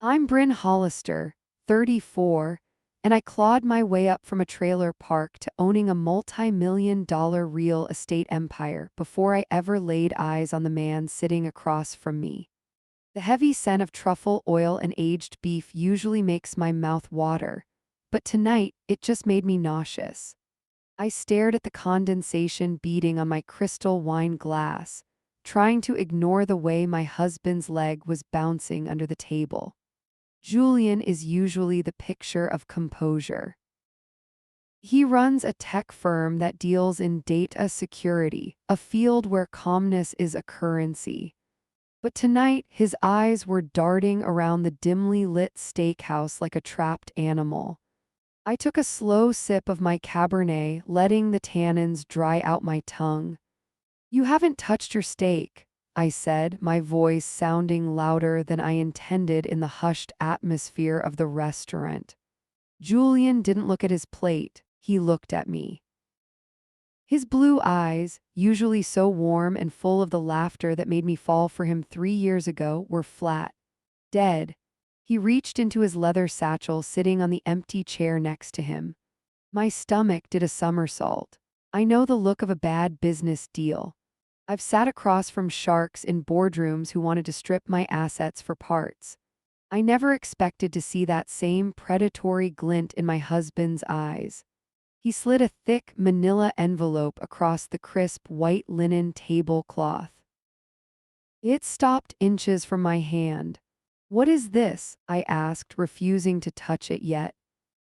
I'm Bryn Hollister, 34, and I clawed my way up from a trailer park to owning a multi-million-dollar real estate empire before I ever laid eyes on the man sitting across from me. The heavy scent of truffle oil and aged beef usually makes my mouth water, but tonight it just made me nauseous. I stared at the condensation beading on my crystal wine glass, trying to ignore the way my husband's leg was bouncing under the table. Julian is usually the picture of composure. He runs a tech firm that deals in data security, a field where calmness is a currency. But tonight, his eyes were darting around the dimly lit steakhouse like a trapped animal. I took a slow sip of my Cabernet, letting the tannins dry out my tongue. "You haven't touched your steak," I said, my voice sounding louder than I intended in the hushed atmosphere of the restaurant. Julian didn't look at his plate, he looked at me. His blue eyes, usually so warm and full of the laughter that made me fall for him 3 years ago, were flat, dead. He reached into his leather satchel sitting on the empty chair next to him. My stomach did a somersault. I know the look of a bad business deal. I've sat across from sharks in boardrooms who wanted to strip my assets for parts. I never expected to see that same predatory glint in my husband's eyes. He slid a thick manila envelope across the crisp white linen tablecloth. It stopped inches from my hand. "What is this?" I asked, refusing to touch it yet.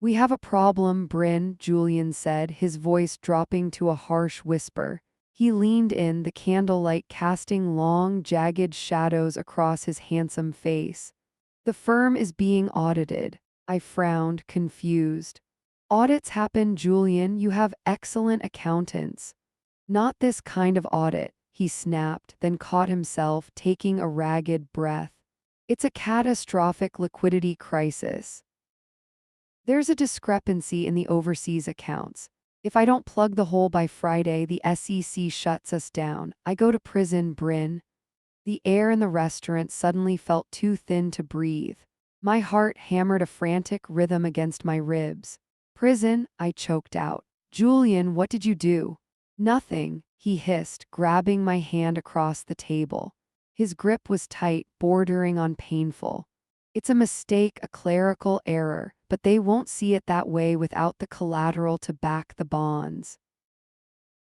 "We have a problem, Bryn," Julian said, his voice dropping to a harsh whisper. He leaned in, the candlelight casting long, jagged shadows across his handsome face. "The firm is being audited." I frowned, confused. "Audits happen, Julian. You have excellent accountants." "Not this kind of audit," he snapped, then caught himself, taking a ragged breath. "It's a catastrophic liquidity crisis. There's a discrepancy in the overseas accounts. If I don't plug the hole by Friday, the SEC shuts us down. I go to prison, Bryn." The air in the restaurant suddenly felt too thin to breathe. My heart hammered a frantic rhythm against my ribs. "Prison," I choked out. "Julian, what did you do?" "Nothing," he hissed, grabbing my hand across the table. His grip was tight, bordering on painful. "It's a mistake, a clerical error, but they won't see it that way without the collateral to back the bonds.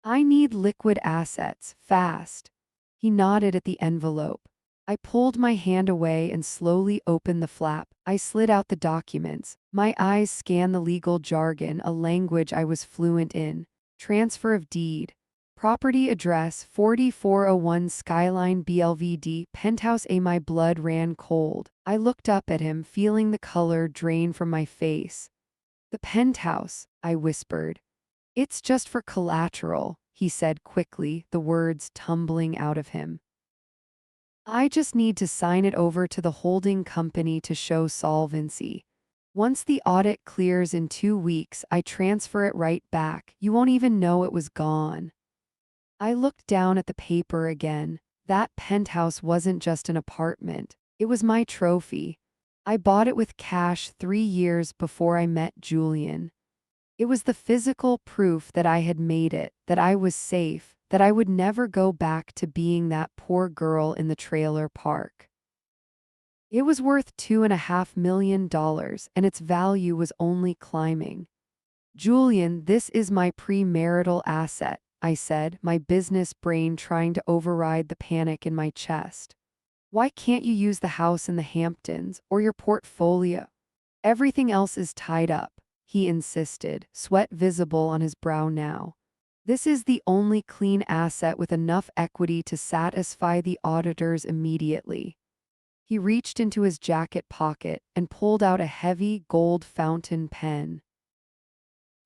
I need liquid assets, fast." He nodded at the envelope. I pulled my hand away and slowly opened the flap. I slid out the documents. My eyes scanned the legal jargon, a language I was fluent in. Transfer of deed. Property address 4401 Skyline BLVD, Penthouse A. My blood ran cold. I looked up at him, feeling the color drain from my face. "The penthouse," I whispered. "It's just for collateral," he said quickly, the words tumbling out of him. "I just need to sign it over to the holding company to show solvency. Once the audit clears in 2 weeks, I transfer it right back. You won't even know it was gone." I looked down at the paper again. That penthouse wasn't just an apartment. It was my trophy. I bought it with cash 3 years before I met Julian. It was the physical proof that I had made it, that I was safe, that I would never go back to being that poor girl in the trailer park. It was worth $2.5 million, and its value was only climbing. "Julian, this is my premarital asset," I said, my business brain trying to override the panic in my chest. "Why can't you use the house in the Hamptons, or your portfolio? Everything else is tied up," he insisted, sweat visible on his brow now. "This is the only clean asset with enough equity to satisfy the auditors immediately." He reached into his jacket pocket and pulled out a heavy gold fountain pen.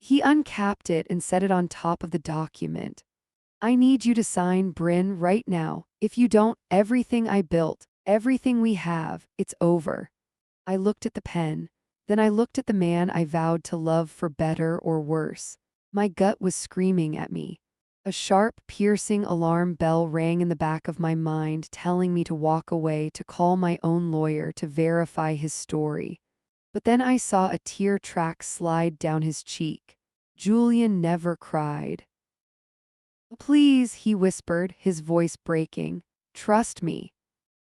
He uncapped it and set it on top of the document. "I need you to sign, Bryn, right now. If you don't, everything I built, everything we have, it's over." I looked at the pen. Then I looked at the man I vowed to love for better or worse. My gut was screaming at me. A sharp, piercing alarm bell rang in the back of my mind, telling me to walk away to call my own lawyer to verify his story. But then I saw a tear track slide down his cheek. Julian never cried. Please, he whispered, his voice breaking. Trust me.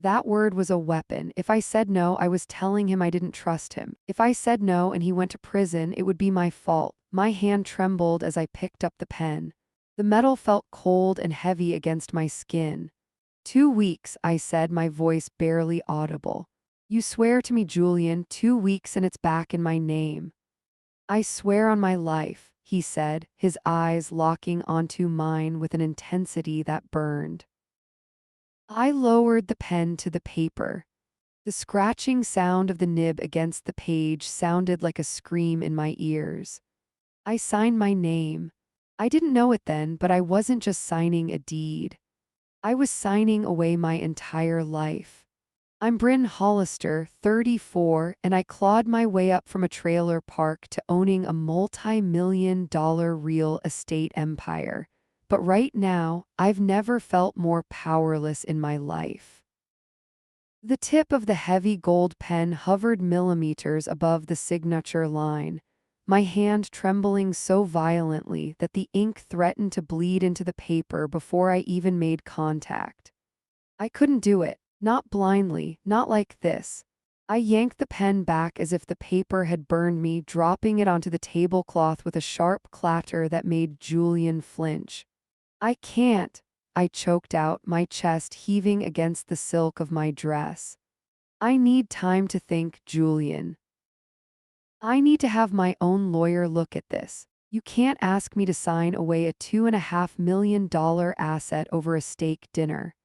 That word was a weapon. If I said no, I was telling him I didn't trust him. If I said no and he went to prison, it would be my fault. My hand trembled as I picked up the pen. The metal felt cold and heavy against my skin. 2 weeks, I said, my voice barely audible. You swear to me, Julian, 2 weeks and it's back in my name. I swear on my life, he said, his eyes locking onto mine with an intensity that burned. I lowered the pen to the paper. The scratching sound of the nib against the page sounded like a scream in my ears. I signed my name. I didn't know it then, but I wasn't just signing a deed. I was signing away my entire life. I'm Bryn Hollister, 34, and I clawed my way up from a trailer park to owning a multi-million-dollar real estate empire. But right now, I've never felt more powerless in my life. The tip of the heavy gold pen hovered millimeters above the signature line, my hand trembling so violently that the ink threatened to bleed into the paper before I even made contact. I couldn't do it. Not blindly, not like this. I yanked the pen back as if the paper had burned me, dropping it onto the tablecloth with a sharp clatter that made Julian flinch. I can't, I choked out, my chest heaving against the silk of my dress. I need time to think, Julian. I need to have my own lawyer look at this. You can't ask me to sign away a $2.5 million asset over a steak dinner.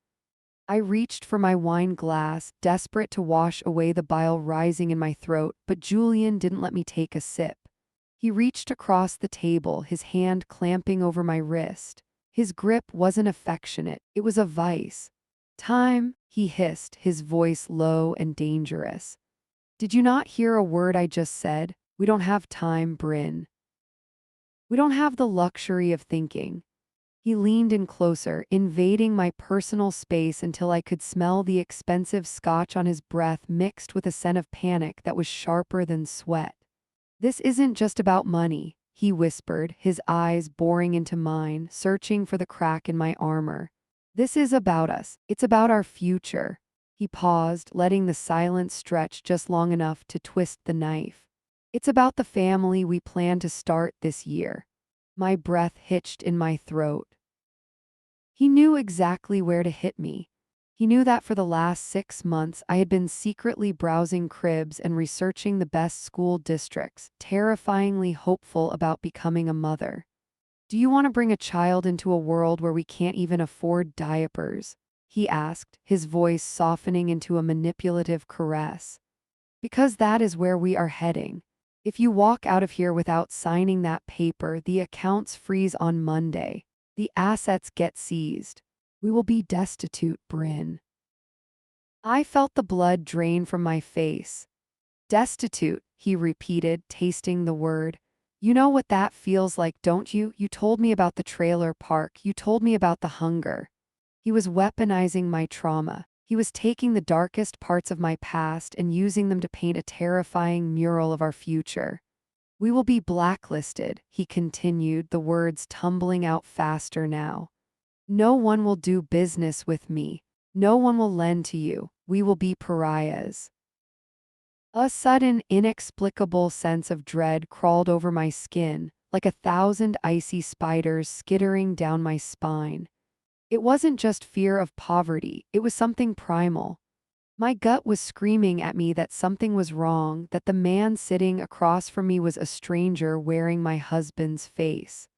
I reached for my wine glass, desperate to wash away the bile rising in my throat, but Julian didn't let me take a sip. He reached across the table, his hand clamping over my wrist. His grip wasn't affectionate, it was a vice. Time, he hissed, his voice low and dangerous. Did you not hear a word I just said? We don't have time, Bryn. We don't have the luxury of thinking. He leaned in closer, invading my personal space until I could smell the expensive scotch on his breath mixed with a scent of panic that was sharper than sweat. This isn't just about money, he whispered, his eyes boring into mine, searching for the crack in my armor. This is about us. It's about our future. He paused, letting the silence stretch just long enough to twist the knife. It's about the family we plan to start this year. My breath hitched in my throat. He knew exactly where to hit me. He knew that for the last 6 months I had been secretly browsing cribs and researching the best school districts, terrifyingly hopeful about becoming a mother. Do you want to bring a child into a world where we can't even afford diapers? He asked, his voice softening into a manipulative caress. Because that is where we are heading. If you walk out of here without signing that paper, the accounts freeze on Monday. The assets get seized. We will be destitute, Bryn. I felt the blood drain from my face. Destitute, he repeated, tasting the word. You know what that feels like, don't you? You told me about the trailer park. You told me about the hunger. He was weaponizing my trauma. He was taking the darkest parts of my past and using them to paint a terrifying mural of our future. We will be blacklisted, he continued, the words tumbling out faster now. No one will do business with me. No one will lend to you. We will be pariahs. A sudden, inexplicable sense of dread crawled over my skin, like 1,000 icy spiders skittering down my spine. It wasn't just fear of poverty, it was something primal. My gut was screaming at me that something was wrong, that the man sitting across from me was a stranger wearing my husband's face.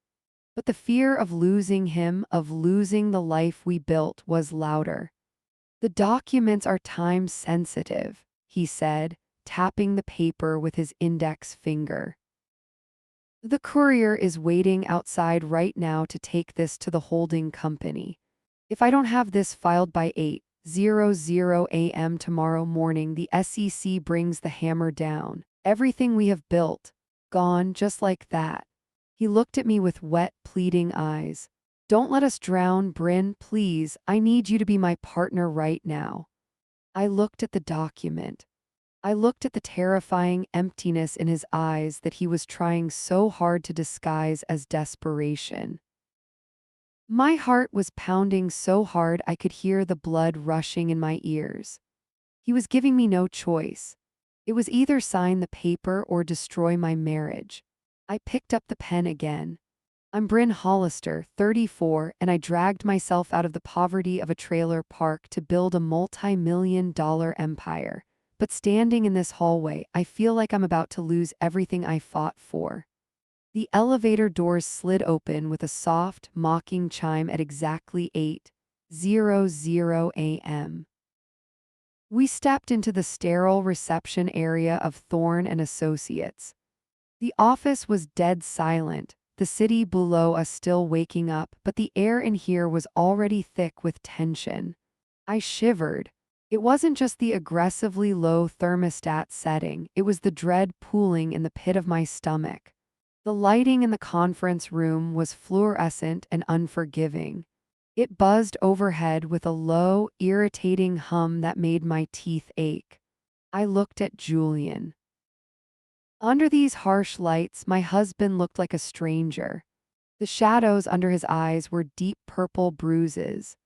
But the fear of losing him, of losing the life we built, was louder. The documents are time-sensitive, he said, tapping the paper with his index finger. The courier is waiting outside right now to take this to the holding company. If I don't have this filed by 8:00 a.m. tomorrow morning, the SEC brings the hammer down. Everything we have built, gone just like that. He looked at me with wet, pleading eyes. Don't let us drown, Bryn, please. I need you to be my partner right now. I looked at the document. I looked at the terrifying emptiness in his eyes that he was trying so hard to disguise as desperation. My heart was pounding so hard I could hear the blood rushing in my ears. He was giving me no choice. It was either sign the paper or destroy my marriage. I picked up the pen again. I'm Bryn Hollister, 34, and I dragged myself out of the poverty of a trailer park to build a multi-million-dollar empire. But standing in this hallway, I feel like I'm about to lose everything I fought for. The elevator doors slid open with a soft, mocking chime at exactly 8:00 a.m. We stepped into the sterile reception area of Thorne and Associates. The office was dead silent, the city below us still waking up, but the air in here was already thick with tension. I shivered. It wasn't just the aggressively low thermostat setting, it was the dread pooling in the pit of my stomach. The lighting in the conference room was fluorescent and unforgiving. It buzzed overhead with a low, irritating hum that made my teeth ache. I looked at Julian. Under these harsh lights, my husband looked like a stranger. The shadows under his eyes were deep purple bruises.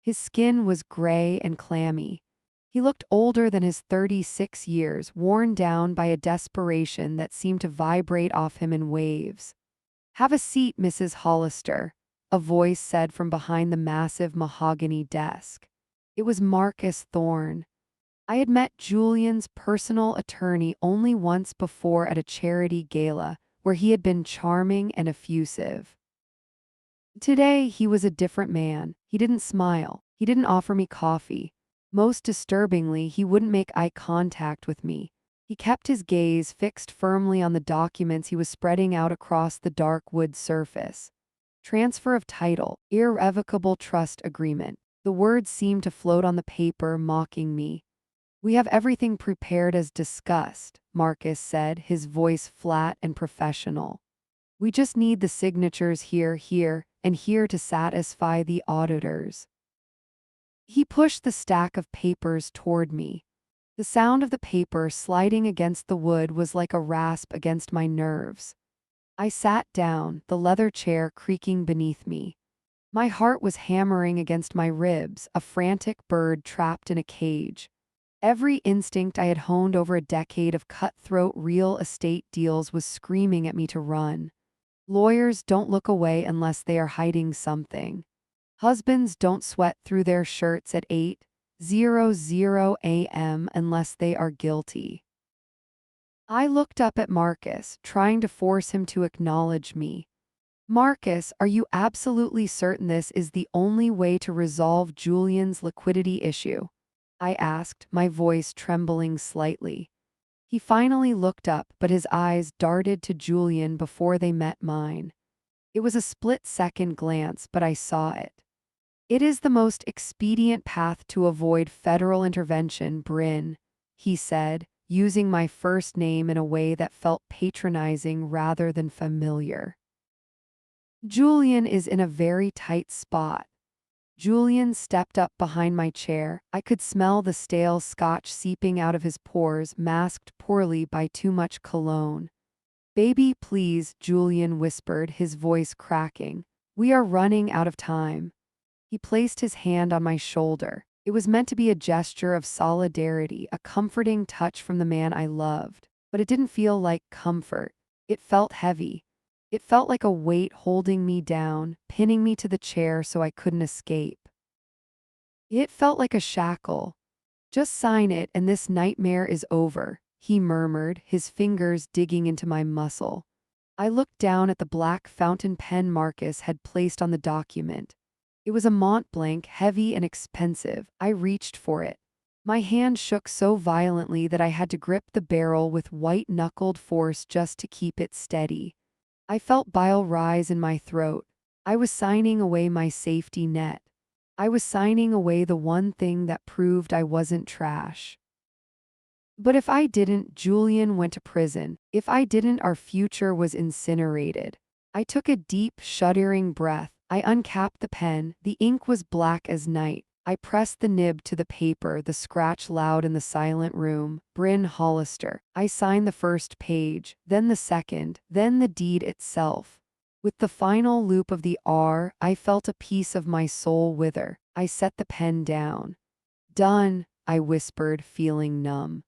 His skin was gray and clammy. He looked older than his 36 years, worn down by a desperation that seemed to vibrate off him in waves. "Have a seat, Mrs. Hollister," a voice said from behind the massive mahogany desk. It was Marcus Thorne. I had met Julian's personal attorney only once before at a charity gala, where he had been charming and effusive. Today, he was a different man. He didn't smile. He didn't offer me coffee. Most disturbingly, he wouldn't make eye contact with me. He kept his gaze fixed firmly on the documents he was spreading out across the dark wood surface. Transfer of title, irrevocable trust agreement. The words seemed to float on the paper, mocking me. "We have everything prepared as discussed," Marcus said, his voice flat and professional. "We just need the signatures here, and here to satisfy the auditors." He pushed the stack of papers toward me. The sound of the paper sliding against the wood was like a rasp against my nerves. I sat down, the leather chair creaking beneath me. My heart was hammering against my ribs, a frantic bird trapped in a cage. Every instinct I had honed over a decade of cutthroat real estate deals was screaming at me to run. Lawyers don't look away unless they are hiding something. Husbands don't sweat through their shirts at 8:00 a.m. unless they are guilty. I looked up at Marcus, trying to force him to acknowledge me. "Marcus, are you absolutely certain this is the only way to resolve Julian's liquidity issue?" I asked, my voice trembling slightly. He finally looked up, but his eyes darted to Julian before they met mine. It was a split-second glance, but I saw it. "It is the most expedient path to avoid federal intervention, Bryn," he said, using my first name in a way that felt patronizing rather than familiar. "Julian is in a very tight spot." Julian stepped up behind my chair. I could smell the stale scotch seeping out of his pores, masked poorly by too much cologne. "Baby, please," Julian whispered, his voice cracking. "We are running out of time." He placed his hand on my shoulder. It was meant to be a gesture of solidarity, a comforting touch from the man I loved. But it didn't feel like comfort. It felt heavy. It felt like a weight holding me down, pinning me to the chair so I couldn't escape. It felt like a shackle. "Just sign it and this nightmare is over," he murmured, his fingers digging into my muscle. I looked down at the black fountain pen Marcus had placed on the document. It was a Mont Blanc, heavy and expensive. I reached for it. My hand shook so violently that I had to grip the barrel with white-knuckled force just to keep it steady. I felt bile rise in my throat. I was signing away my safety net. I was signing away the one thing that proved I wasn't trash. But if I didn't, Julian went to prison. If I didn't, our future was incinerated. I took a deep, shuddering breath. I uncapped the pen. The ink was black as night. I pressed the nib to the paper, the scratch loud in the silent room. Bryn Hollister. I signed the first page, then the second, then the deed itself. With the final loop of the R, I felt a piece of my soul wither. I set the pen down. Done, I whispered, feeling numb.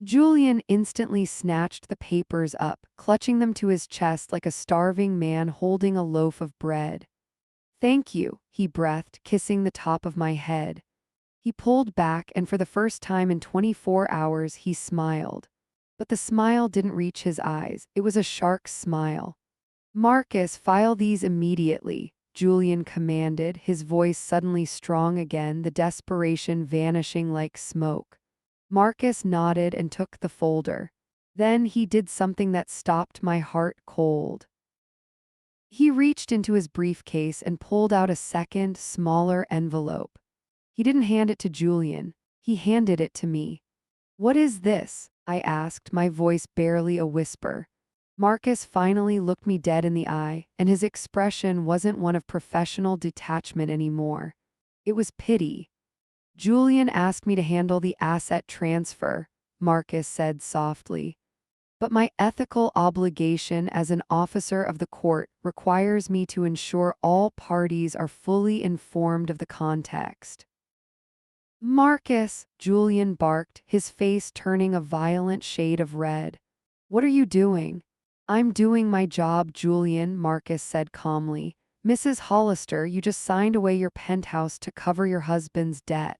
Julian instantly snatched the papers up, clutching them to his chest like a starving man holding a loaf of bread. Thank you, he breathed, kissing the top of my head. He pulled back, and for the first time in 24 hours he smiled. But the smile didn't reach his eyes. It was a shark's smile. Marcus, file these immediately, Julian commanded, his voice suddenly strong again, the desperation vanishing like smoke. Marcus nodded and took the folder. Then he did something that stopped my heart cold. He reached into his briefcase and pulled out a second, smaller envelope. He didn't hand it to Julian. He handed it to me. What is this? I asked, my voice barely a whisper. Marcus finally looked me dead in the eye, and his expression wasn't one of professional detachment anymore. It was pity. Julian asked me to handle the asset transfer, Marcus said softly. But my ethical obligation as an officer of the court requires me to ensure all parties are fully informed of the context. Marcus, Julian barked, his face turning a violent shade of red. What are you doing? I'm doing my job, Julian, Marcus said calmly. Mrs. Hollister, you just signed away your penthouse to cover your husband's debt.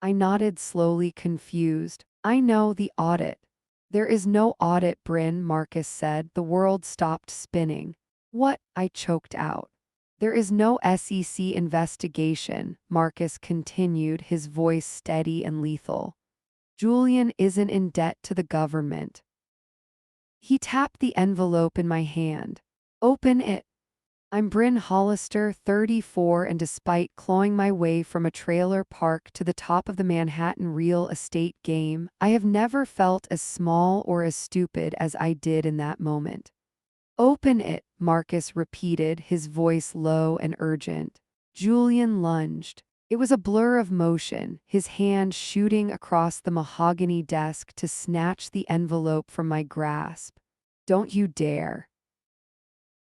I nodded slowly, confused. I know, the audit. There is no audit, Bryn, Marcus said. The world stopped spinning. What? I choked out. There is no SEC investigation, Marcus continued, his voice steady and lethal. Julian isn't in debt to the government. He tapped the envelope in my hand. Open it. I'm Bryn Hollister, 34, and despite clawing my way from a trailer park to the top of the Manhattan real estate game, I have never felt as small or as stupid as I did in that moment. Open it, Marcus repeated, his voice low and urgent. Julian lunged. It was a blur of motion, his hand shooting across the mahogany desk to snatch the envelope from my grasp. Don't you dare.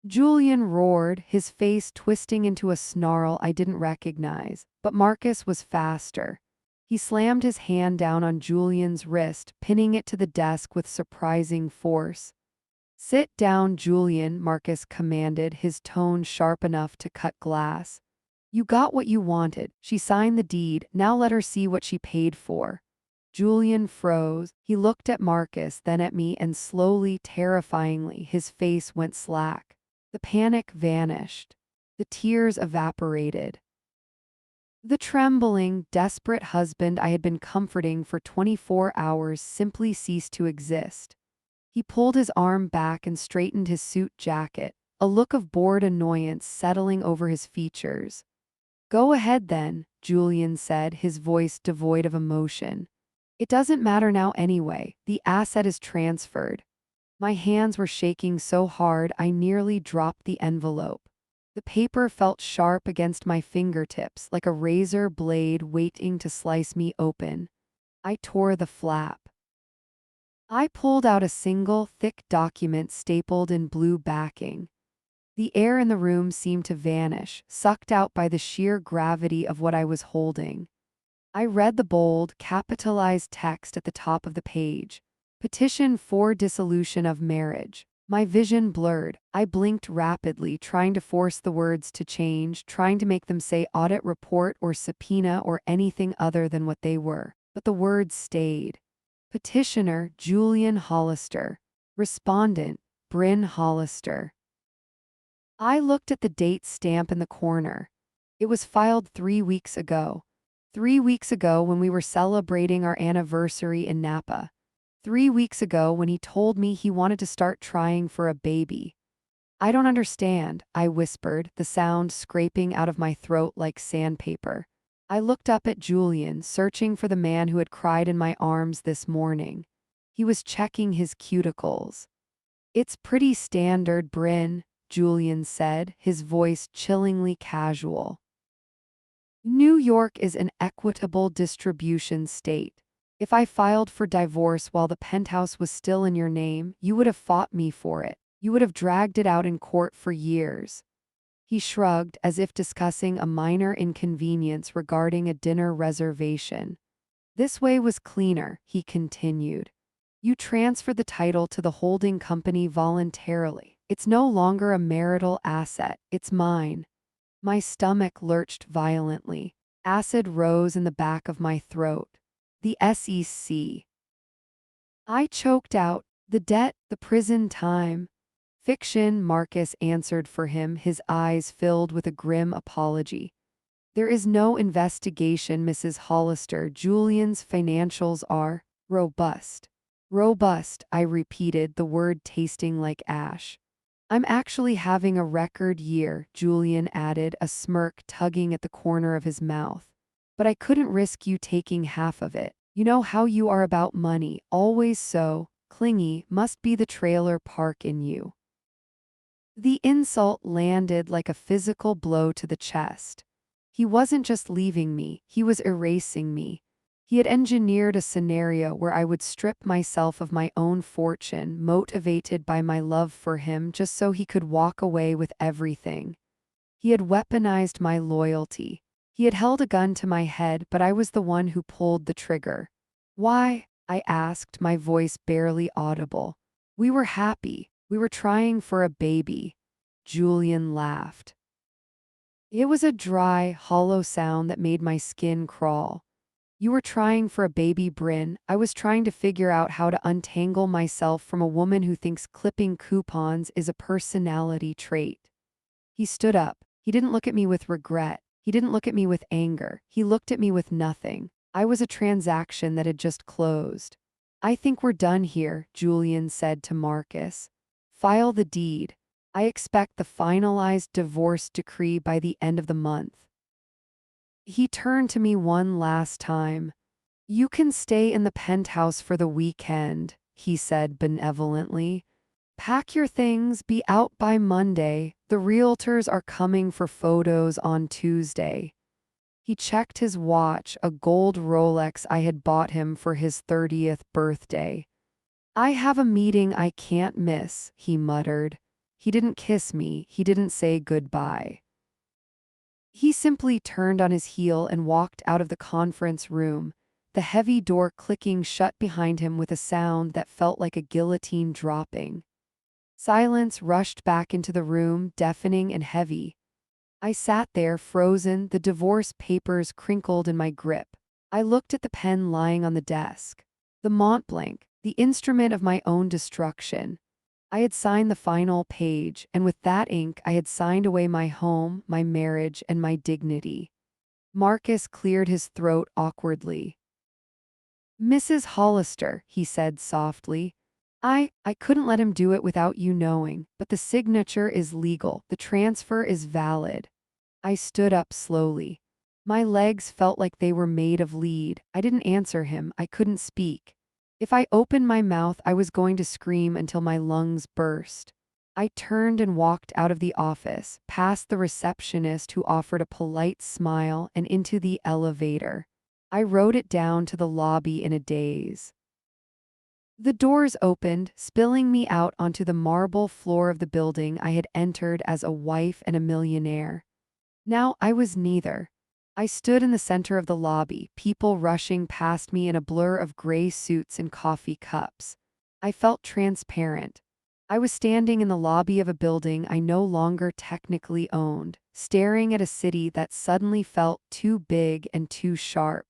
Julian roared, his face twisting into a snarl I didn't recognize, but Marcus was faster. He slammed his hand down on Julian's wrist, pinning it to the desk with surprising force. Sit down, Julian, Marcus commanded, his tone sharp enough to cut glass. You got what you wanted. She signed the deed. Now let her see what she paid for. Julian froze. He looked at Marcus, then at me, and slowly, terrifyingly, his face went slack. The panic vanished. The tears evaporated. The trembling, desperate husband I had been comforting for 24 hours simply ceased to exist. He pulled his arm back and straightened his suit jacket, a look of bored annoyance settling over his features. Go ahead then, Julian said, his voice devoid of emotion. It doesn't matter now anyway. The asset is transferred. My hands were shaking so hard I nearly dropped the envelope. The paper felt sharp against my fingertips, like a razor blade waiting to slice me open. I tore the flap. I pulled out a single, thick document stapled in blue backing. The air in the room seemed to vanish, sucked out by the sheer gravity of what I was holding. I read the bold, capitalized text at the top of the page. Petition for dissolution of marriage. My vision blurred. I blinked rapidly, trying to force the words to change, trying to make them say audit report or subpoena or anything other than what they were. But the words stayed. Petitioner, Julian Hollister. Respondent, Bryn Hollister. I looked at the date stamp in the corner. It was filed 3 weeks ago. 3 weeks ago when we were celebrating our anniversary in Napa. 3 weeks ago when he told me he wanted to start trying for a baby. I don't understand, I whispered, the sound scraping out of my throat like sandpaper. I looked up at Julian, searching for the man who had cried in my arms this morning. He was checking his cuticles. It's pretty standard, Bryn, Julian said, his voice chillingly casual. New York is an equitable distribution state. If I filed for divorce while the penthouse was still in your name, you would have fought me for it. You would have dragged it out in court for years. He shrugged as if discussing a minor inconvenience regarding a dinner reservation. This way was cleaner, he continued. You transferred the title to the holding company voluntarily. It's no longer a marital asset, it's mine. My stomach lurched violently. Acid rose in the back of my throat. The SEC. I choked out, the debt, the prison time. Fiction, Marcus answered for him, his eyes filled with a grim apology. There is no investigation, Mrs. Hollister. Julian's financials are robust. Robust, I repeated, the word tasting like ash. I'm actually having a record year, Julian added, a smirk tugging at the corner of his mouth. But I couldn't risk you taking half of it. You know how you are about money, always so clingy, must be the trailer park in you. The insult landed like a physical blow to the chest. He wasn't just leaving me, he was erasing me. He had engineered a scenario where I would strip myself of my own fortune, motivated by my love for him, just so he could walk away with everything. He had weaponized my loyalty. He had held a gun to my head, but I was the one who pulled the trigger. Why? I asked, my voice barely audible. We were happy. We were trying for a baby. Julian laughed. It was a dry, hollow sound that made my skin crawl. You were trying for a baby, Bryn. I was trying to figure out how to untangle myself from a woman who thinks clipping coupons is a personality trait. He stood up. He didn't look at me with regret. He didn't look at me with anger. He looked at me with nothing. I was a transaction that had just closed. I think we're done here, Julian said to Marcus. File the deed. I expect the finalized divorce decree by the end of the month. He turned to me one last time. You can stay in the penthouse for the weekend, he said benevolently. Pack your things, be out by Monday. The realtors are coming for photos on Tuesday. He checked his watch, a gold Rolex I had bought him for his 30th birthday. I have a meeting I can't miss, he muttered. He didn't kiss me, he didn't say goodbye. He simply turned on his heel and walked out of the conference room, the heavy door clicking shut behind him with a sound that felt like a guillotine dropping. Silence rushed back into the room, deafening and heavy. I sat there frozen, the divorce papers crinkled in my grip. I looked at the pen lying on the desk. The Mont Blanc, the instrument of my own destruction. I had signed the final page, and with that ink I had signed away my home, my marriage, and my dignity. Marcus cleared his throat awkwardly. Mrs. Hollister, he said softly. I couldn't let him do it without you knowing, but the signature is legal, the transfer is valid. I stood up slowly. My legs felt like they were made of lead. I didn't answer him, I couldn't speak. If I opened my mouth, I was going to scream until my lungs burst. I turned and walked out of the office, past the receptionist who offered a polite smile, and into the elevator. I rode it down to the lobby in a daze. The doors opened, spilling me out onto the marble floor of the building I had entered as a wife and a millionaire. Now I was neither. I stood in the center of the lobby, people rushing past me in a blur of gray suits and coffee cups. I felt transparent. I was standing in the lobby of a building I no longer technically owned, staring at a city that suddenly felt too big and too sharp.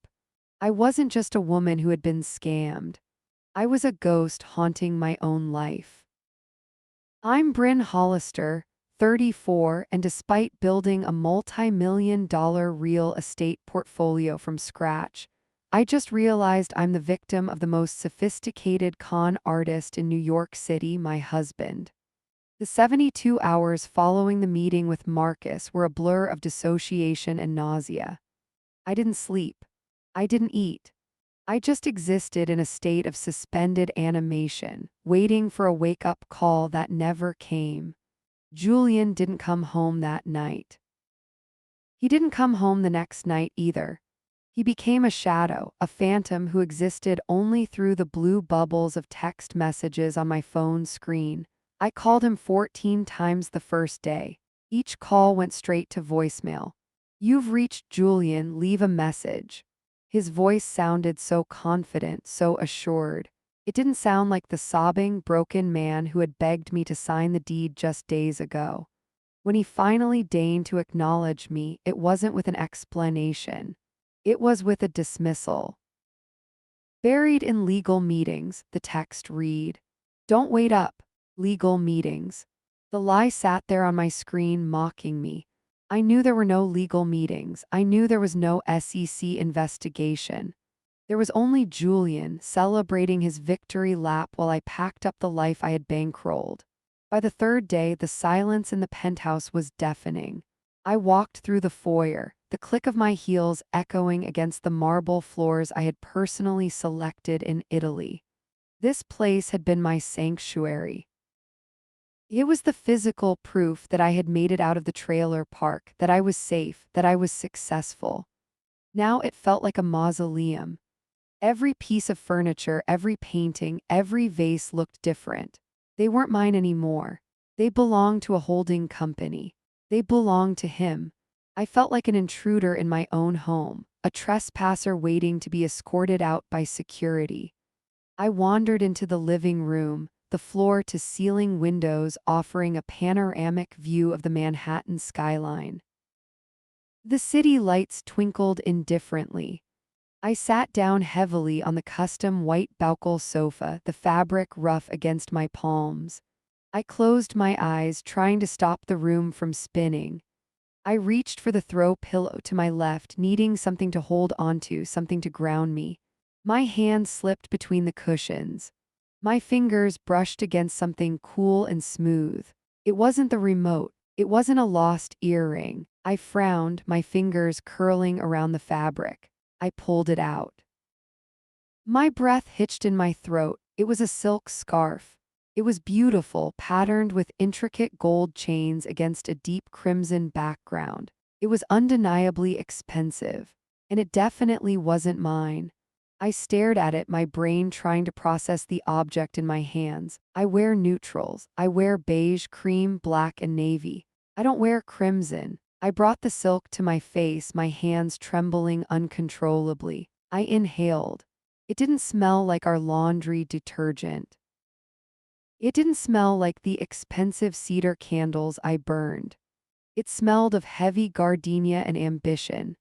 I wasn't just a woman who had been scammed. I was a ghost haunting my own life. I'm Bryn Hollister, 34, and despite building a multi-million-dollar real estate portfolio from scratch, I just realized I'm the victim of the most sophisticated con artist in New York City, my husband. The 72 hours following the meeting with Marcus were a blur of dissociation and nausea. I didn't sleep. I didn't eat. I just existed in a state of suspended animation, waiting for a wake-up call that never came. Julian didn't come home that night. He didn't come home the next night either. He became a shadow, a phantom who existed only through the blue bubbles of text messages on my phone screen. I called him 14 times the first day. Each call went straight to voicemail. "You've reached Julian, leave a message." His voice sounded so confident, so assured. It didn't sound like the sobbing, broken man who had begged me to sign the deed just days ago. When he finally deigned to acknowledge me, it wasn't with an explanation. It was with a dismissal. Buried in legal meetings, the text read, "Don't wait up. Legal meetings." The lie sat there on my screen mocking me. I knew there were no legal meetings. I knew there was no SEC investigation. There was only Julian celebrating his victory lap while I packed up the life I had bankrolled. By the third day, the silence in the penthouse was deafening. I walked through the foyer, the click of my heels echoing against the marble floors I had personally selected in Italy. This place had been my sanctuary. It was the physical proof that I had made it out of the trailer park, that I was safe, that I was successful. Now it felt like a mausoleum. Every piece of furniture, every painting, every vase looked different. They weren't mine anymore. They belonged to a holding company. They belonged to him. I felt like an intruder in my own home, a trespasser waiting to be escorted out by security. I wandered into the living room, the floor-to-ceiling windows offering a panoramic view of the Manhattan skyline. The city lights twinkled indifferently. I sat down heavily on the custom white Baukel sofa, the fabric rough against my palms. I closed my eyes, trying to stop the room from spinning. I reached for the throw pillow to my left, needing something to hold onto, something to ground me. My hand slipped between the cushions. My fingers brushed against something cool and smooth. It wasn't the remote. It wasn't a lost earring. I frowned, my fingers curling around the fabric. I pulled it out. My breath hitched in my throat. It was a silk scarf. It was beautiful, patterned with intricate gold chains against a deep crimson background. It was undeniably expensive, and it definitely wasn't mine. I stared at it, my brain trying to process the object in my hands. I wear neutrals. I wear beige, cream, black, and navy. I don't wear crimson. I brought the silk to my face, my hands trembling uncontrollably. I inhaled. It didn't smell like our laundry detergent. It didn't smell like the expensive cedar candles I burned. It smelled of heavy gardenia and ambition.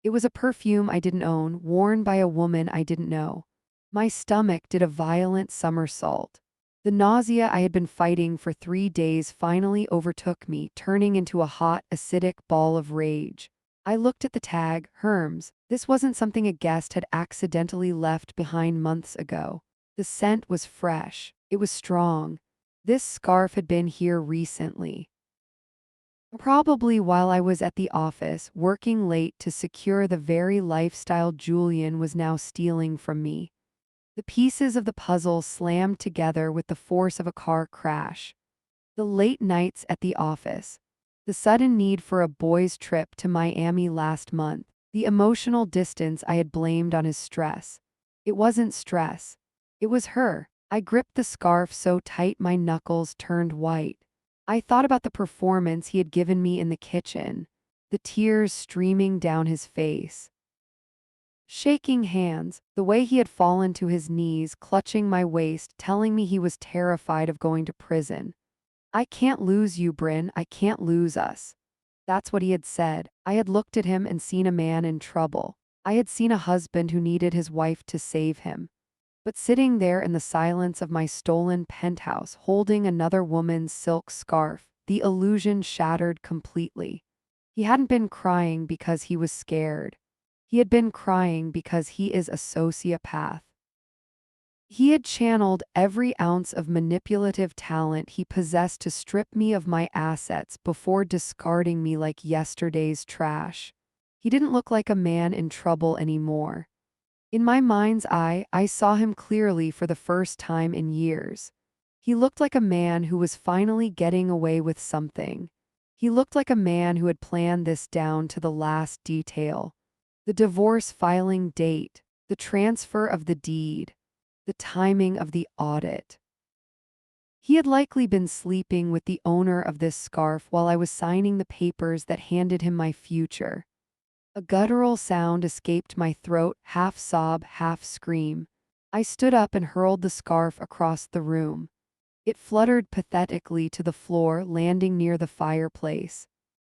It was a perfume I didn't own, worn by a woman I didn't know. My stomach did a violent somersault. The nausea I had been fighting for 3 days finally overtook me, turning into a hot, acidic ball of rage. I looked at the tag, Hermes. This wasn't something a guest had accidentally left behind months ago. The scent was fresh. It was strong. This scarf had been here recently. Probably while I was at the office, working late to secure the very lifestyle Julian was now stealing from me. The pieces of the puzzle slammed together with the force of a car crash. The late nights at the office. The sudden need for a boys' trip to Miami last month. The emotional distance I had blamed on his stress. It wasn't stress. It was her. I gripped the scarf so tight my knuckles turned white. I thought about the performance he had given me in the kitchen, the tears streaming down his face. Shaking hands, the way he had fallen to his knees, clutching my waist, telling me he was terrified of going to prison. "I can't lose you, Bryn, I can't lose us." That's what he had said. I had looked at him and seen a man in trouble. I had seen a husband who needed his wife to save him. But sitting there in the silence of my stolen penthouse, holding another woman's silk scarf, the illusion shattered completely. He hadn't been crying because he was scared. He had been crying because he is a sociopath. He had channeled every ounce of manipulative talent he possessed to strip me of my assets before discarding me like yesterday's trash. He didn't look like a man in trouble anymore. In my mind's eye, I saw him clearly for the first time in years. He looked like a man who was finally getting away with something. He looked like a man who had planned this down to the last detail. The divorce filing date, the transfer of the deed, the timing of the audit. He had likely been sleeping with the owner of this scarf while I was signing the papers that handed him my future. A guttural sound escaped my throat, half sob, half scream. I stood up and hurled the scarf across the room. It fluttered pathetically to the floor, landing near the fireplace.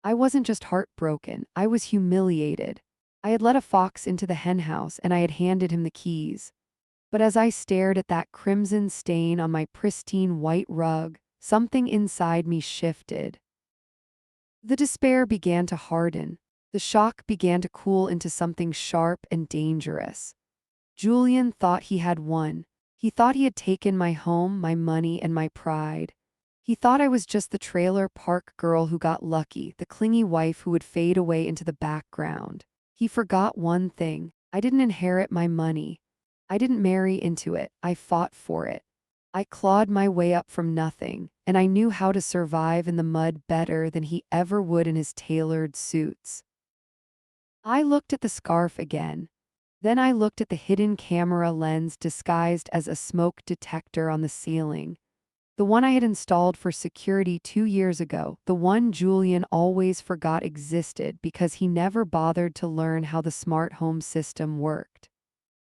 I wasn't just heartbroken, I was humiliated. I had let a fox into the henhouse and I had handed him the keys. But as I stared at that crimson stain on my pristine white rug, something inside me shifted. The despair began to harden. The shock began to cool into something sharp and dangerous. Julian thought he had won. He thought he had taken my home, my money, and my pride. He thought I was just the trailer park girl who got lucky, the clingy wife who would fade away into the background. He forgot one thing. I didn't inherit my money. I didn't marry into it. I fought for it. I clawed my way up from nothing, and I knew how to survive in the mud better than he ever would in his tailored suits. I looked at the scarf again. Then I looked at the hidden camera lens disguised as a smoke detector on the ceiling. The one I had installed for security 2 years ago, the one Julian always forgot existed because he never bothered to learn how the smart home system worked.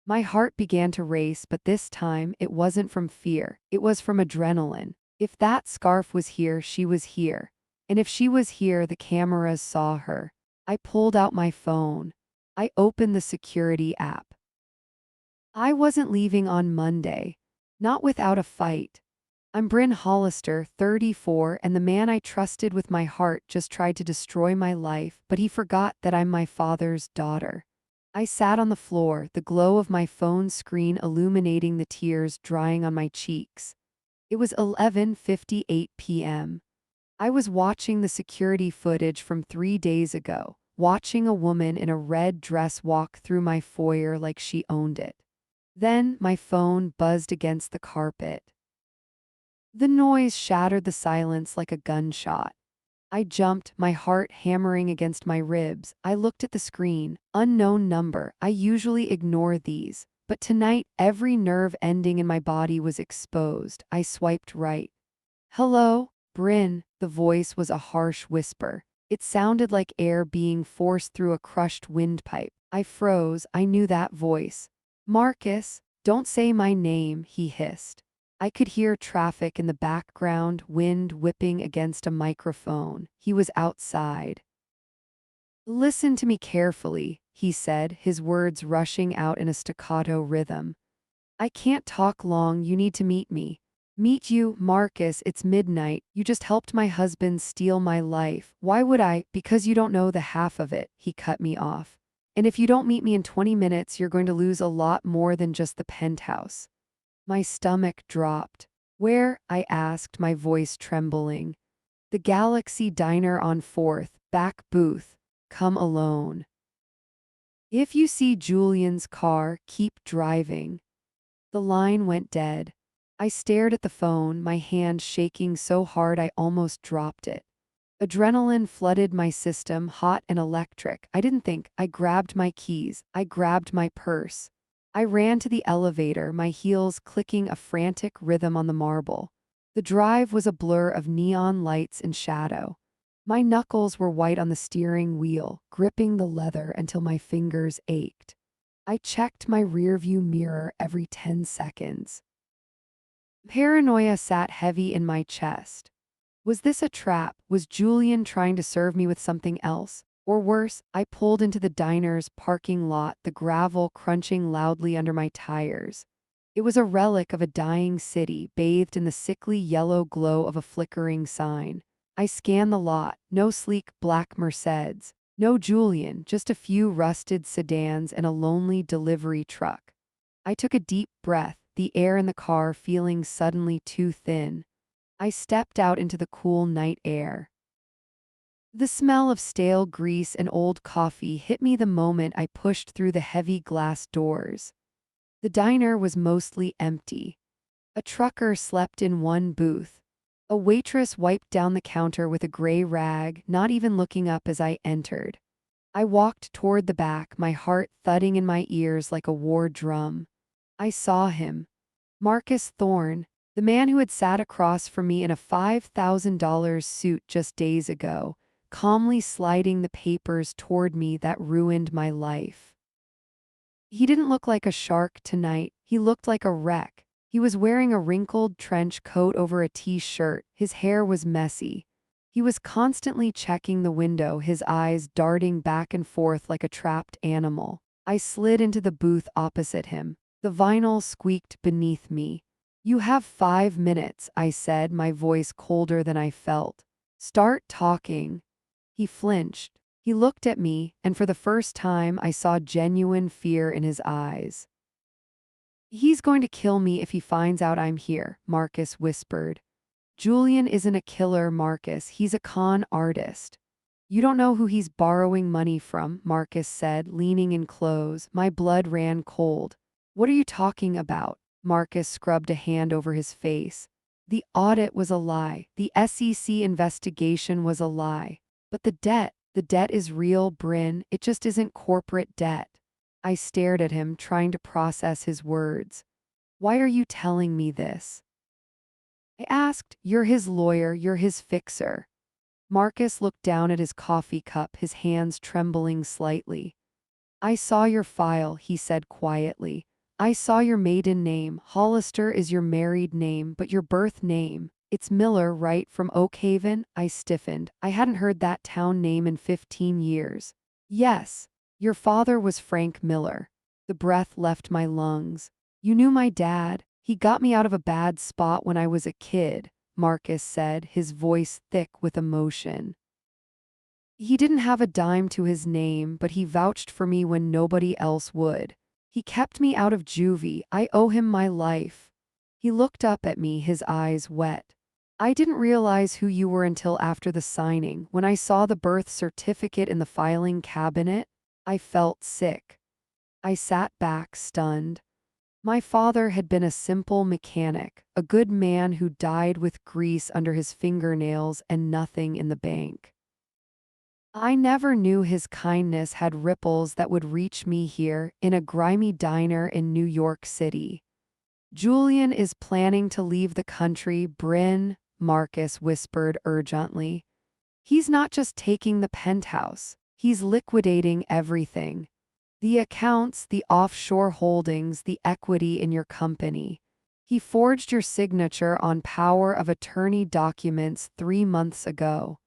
My heart began to race, but this time it wasn't from fear, it was from adrenaline. If that scarf was here, she was here. And if she was here, the cameras saw her. I pulled out my phone. I opened the security app. I wasn't leaving on Monday. Not without a fight. I'm Bryn Hollister, 34, and the man I trusted with my heart just tried to destroy my life, but he forgot that I'm my father's daughter. I sat on the floor, the glow of my phone screen illuminating the tears drying on my cheeks. It was 11:58 p.m. I was watching the security footage from 3 days ago, watching a woman in a red dress walk through my foyer like she owned it. Then my phone buzzed against the carpet. The noise shattered the silence like a gunshot. I jumped, my heart hammering against my ribs. I looked at the screen. Unknown number. I usually ignore these, but tonight every nerve ending in my body was exposed. I swiped right. Hello, Bryn. The voice was a harsh whisper. It sounded like air being forced through a crushed windpipe. I froze. I knew that voice. Marcus, don't say my name, he hissed. I could hear traffic in the background, wind whipping against a microphone. He was outside. Listen to me carefully, he said, his words rushing out in a staccato rhythm. I can't talk long, you need to meet me. Meet you, Marcus, it's midnight. You just helped my husband steal my life. Why would I? Because you don't know the half of it, he cut me off. And if you don't meet me in 20 minutes, you're going to lose a lot more than just the penthouse. My stomach dropped. Where? I asked, my voice trembling. The Galaxy Diner on 4th, back booth. Come alone. If you see Julian's car, keep driving. The line went dead. I stared at the phone, my hand shaking so hard I almost dropped it. Adrenaline flooded my system, hot and electric. I didn't think. I grabbed my keys. I grabbed my purse. I ran to the elevator, my heels clicking a frantic rhythm on the marble. The drive was a blur of neon lights and shadow. My knuckles were white on the steering wheel, gripping the leather until my fingers ached. I checked my rearview mirror every 10 seconds. Paranoia sat heavy in my chest. Was this a trap? Was Julian trying to serve me with something else? Or worse, I pulled into the diner's parking lot, the gravel crunching loudly under my tires. It was a relic of a dying city, bathed in the sickly yellow glow of a flickering sign. I scanned the lot, no sleek black Mercedes, no Julian, just a few rusted sedans and a lonely delivery truck. I took a deep breath, the air in the car feeling suddenly too thin. I stepped out into the cool night air. The smell of stale grease and old coffee hit me the moment I pushed through the heavy glass doors. The diner was mostly empty. A trucker slept in one booth. A waitress wiped down the counter with a gray rag, not even looking up as I entered. I walked toward the back, my heart thudding in my ears like a war drum. I saw him. Marcus Thorne, the man who had sat across from me in a $5,000 suit just days ago, calmly sliding the papers toward me that ruined my life. He didn't look like a shark tonight, he looked like a wreck. He was wearing a wrinkled trench coat over a t-shirt, his hair was messy. He was constantly checking the window, his eyes darting back and forth like a trapped animal. I slid into the booth opposite him. The vinyl squeaked beneath me. "You have 5 minutes," I said, my voice colder than I felt. "Start talking." He flinched. He looked at me, and for the first time I saw genuine fear in his eyes. "He's going to kill me if he finds out I'm here," Marcus whispered. "Julian isn't a killer, Marcus. He's a con artist." "You don't know who he's borrowing money from," Marcus said, leaning in close. My blood ran cold. "What are you talking about?" Marcus scrubbed a hand over his face. "The audit was a lie. The SEC investigation was a lie. But the debt is real, Bryn. It just isn't corporate debt." I stared at him, trying to process his words. "Why are you telling me this?" I asked. "You're his lawyer, you're his fixer." Marcus looked down at his coffee cup, his hands trembling slightly. "I saw your file," he said quietly. "I saw your maiden name. Hollister is your married name, but your birth name, it's Miller, right, from Oakhaven?" I stiffened. I hadn't heard that town name in 15 years. "Yes. Your father was Frank Miller." The breath left my lungs. "You knew my dad. He got me out of a bad spot when I was a kid," Marcus said, his voice thick with emotion. "He didn't have a dime to his name, but he vouched for me when nobody else would. He kept me out of juvie. I owe him my life." He looked up at me, his eyes wet. "I didn't realize who you were until after the signing. When I saw the birth certificate in the filing cabinet, I felt sick." I sat back, stunned. My father had been a simple mechanic, a good man who died with grease under his fingernails and nothing in the bank. I never knew his kindness had ripples that would reach me here, in a grimy diner in New York City. "Julian is planning to leave the country, Bryn," Marcus whispered urgently. "He's not just taking the penthouse, he's liquidating everything. The accounts, the offshore holdings, the equity in your company. He forged your signature on power of attorney documents 3 months ago."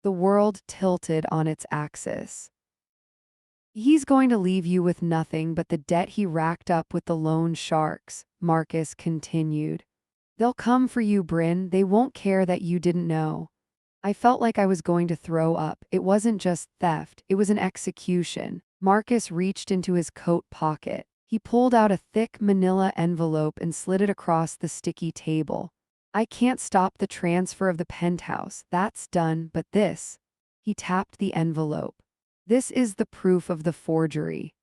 The world tilted on its axis. "He's going to leave you with nothing but the debt he racked up with the loan sharks," Marcus continued. "They'll come for you, Bryn. They won't care that you didn't know." I felt like I was going to throw up. It wasn't just theft, it was an execution. Marcus reached into his coat pocket. He pulled out a thick manila envelope and slid it across the sticky table. "I can't stop the transfer of the penthouse. That's done, but this." He tapped the envelope. "This is the proof of the forgery.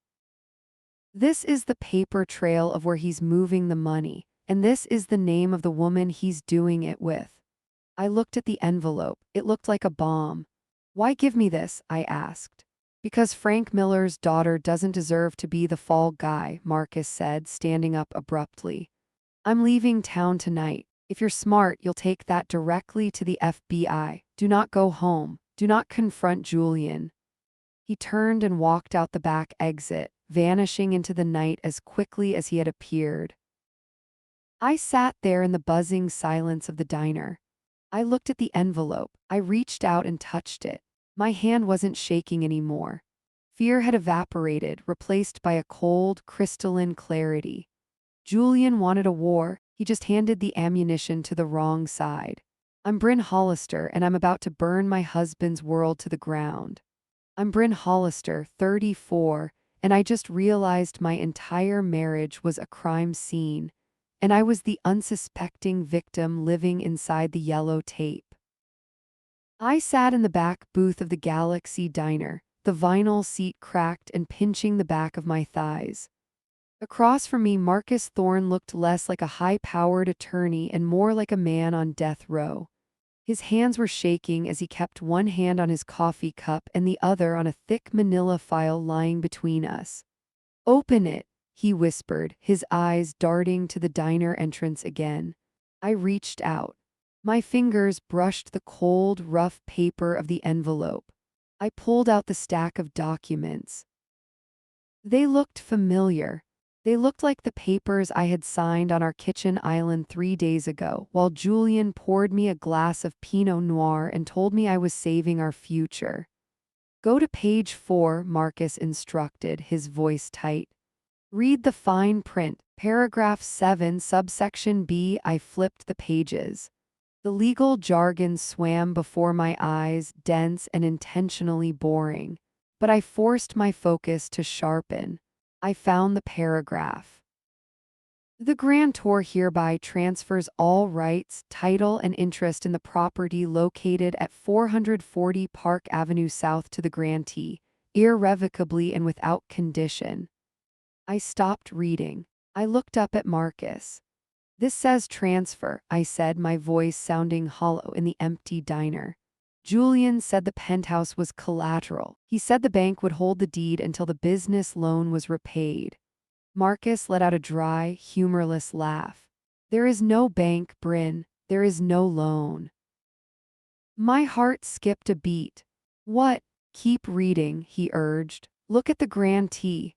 This is the paper trail of where he's moving the money, and this is the name of the woman he's doing it with." I looked at the envelope. It looked like a bomb. "Why give me this?" I asked. "Because Frank Miller's daughter doesn't deserve to be the fall guy," Marcus said, standing up abruptly. "I'm leaving town tonight. If you're smart, you'll take that directly to the FBI. Do not go home. Do not confront Julian." He turned and walked out the back exit, vanishing into the night as quickly as he had appeared. I sat there in the buzzing silence of the diner. I looked at the envelope. I reached out and touched it. My hand wasn't shaking anymore. Fear had evaporated, replaced by a cold, crystalline clarity. Julian wanted a war. He just handed the ammunition to the wrong side. "I'm Bryn Hollister, and I'm about to burn my husband's world to the ground. I'm Bryn Hollister, 34, and I just realized my entire marriage was a crime scene, and I was the unsuspecting victim living inside the yellow tape." I sat in the back booth of the Galaxy Diner, the vinyl seat cracked and pinching the back of my thighs. Across from me, Marcus Thorne looked less like a high-powered attorney and more like a man on death row. His hands were shaking as he kept one hand on his coffee cup and the other on a thick manila file lying between us. "Open it," he whispered, his eyes darting to the diner entrance again. I reached out. My fingers brushed the cold, rough paper of the envelope. I pulled out the stack of documents. They looked familiar. They looked like the papers I had signed on our kitchen island 3 days ago, while Julian poured me a glass of Pinot Noir and told me I was saving our future. "Go to page 4, Marcus instructed, his voice tight. "Read the fine print, paragraph 7, subsection B." I flipped the pages. The legal jargon swam before my eyes, dense and intentionally boring. But I forced my focus to sharpen. I found the paragraph. "The grantor hereby transfers all rights, title, and interest in the property located at 440 Park Avenue South to the grantee, irrevocably and without condition." I stopped reading. I looked up at Marcus. "This says transfer," I said, my voice sounding hollow in the empty diner. "Julian said the penthouse was collateral. He said the bank would hold the deed until the business loan was repaid." Marcus let out a dry, humorless laugh. "There is no bank, Bryn. There is no loan." My heart skipped a beat. "What?" "Keep reading," he urged. "Look at the grantee."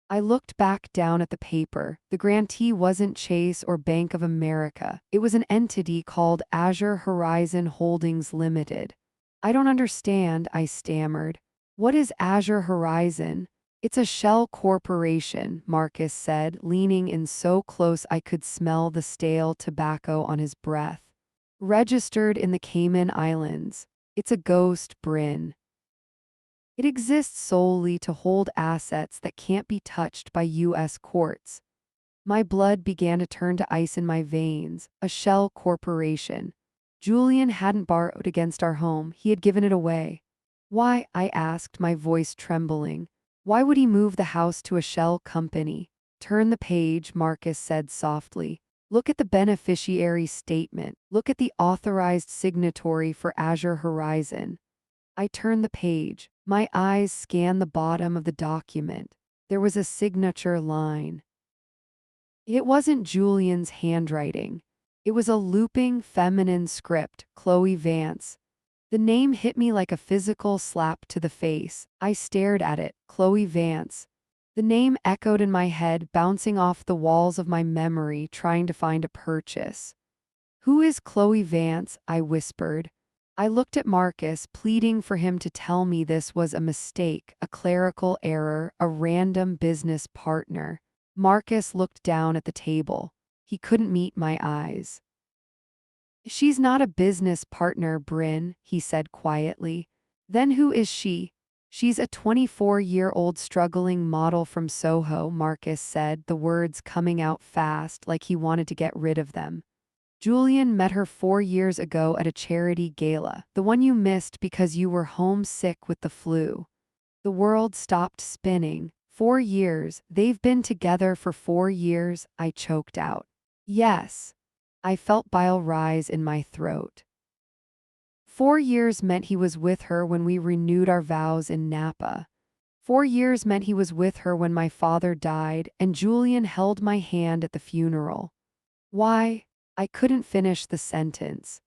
I looked back down at the paper. The grantee wasn't Chase or Bank of America. It was an entity called Azure Horizon Holdings Limited. "I don't understand," I stammered. "What is Azure Horizon?" "It's a shell corporation," Marcus said, leaning in so close I could smell the stale tobacco on his breath. "Registered in the Cayman Islands. It's a ghost, Bryn. It exists solely to hold assets that can't be touched by U.S. courts." My blood began to turn to ice in my veins. A shell corporation. Julian hadn't borrowed against our home, he had given it away. "Why?" I asked, my voice trembling. "Why would he move the house to a shell company?" "Turn the page," Marcus said softly. "Look at the beneficiary statement. Look at the authorized signatory for Azure Horizon." I turned the page. My eyes scanned the bottom of the document. There was a signature line. It wasn't Julian's handwriting. It was a looping feminine script, Chloe Vance. The name hit me like a physical slap to the face. I stared at it, Chloe Vance. The name echoed in my head, bouncing off the walls of my memory, trying to find a purchase. "Who is Chloe Vance?" I whispered. I looked at Marcus, pleading for him to tell me this was a mistake, a clerical error, a random business partner. Marcus looked down at the table. He couldn't meet my eyes. "She's not a business partner, Bryn," he said quietly. "Then who is she?" "She's a 24-year-old struggling model from Soho," Marcus said, the words coming out fast like he wanted to get rid of them. "Julian met her 4 years ago at a charity gala, the one you missed because you were homesick with the flu." The world stopped spinning. 4 years? They've been together for 4 years? I choked out. "Yes." I felt bile rise in my throat. 4 years meant he was with her when we renewed our vows in Napa. 4 years meant he was with her when my father died, and Julian held my hand at the funeral. "Why?" I couldn't finish the sentence.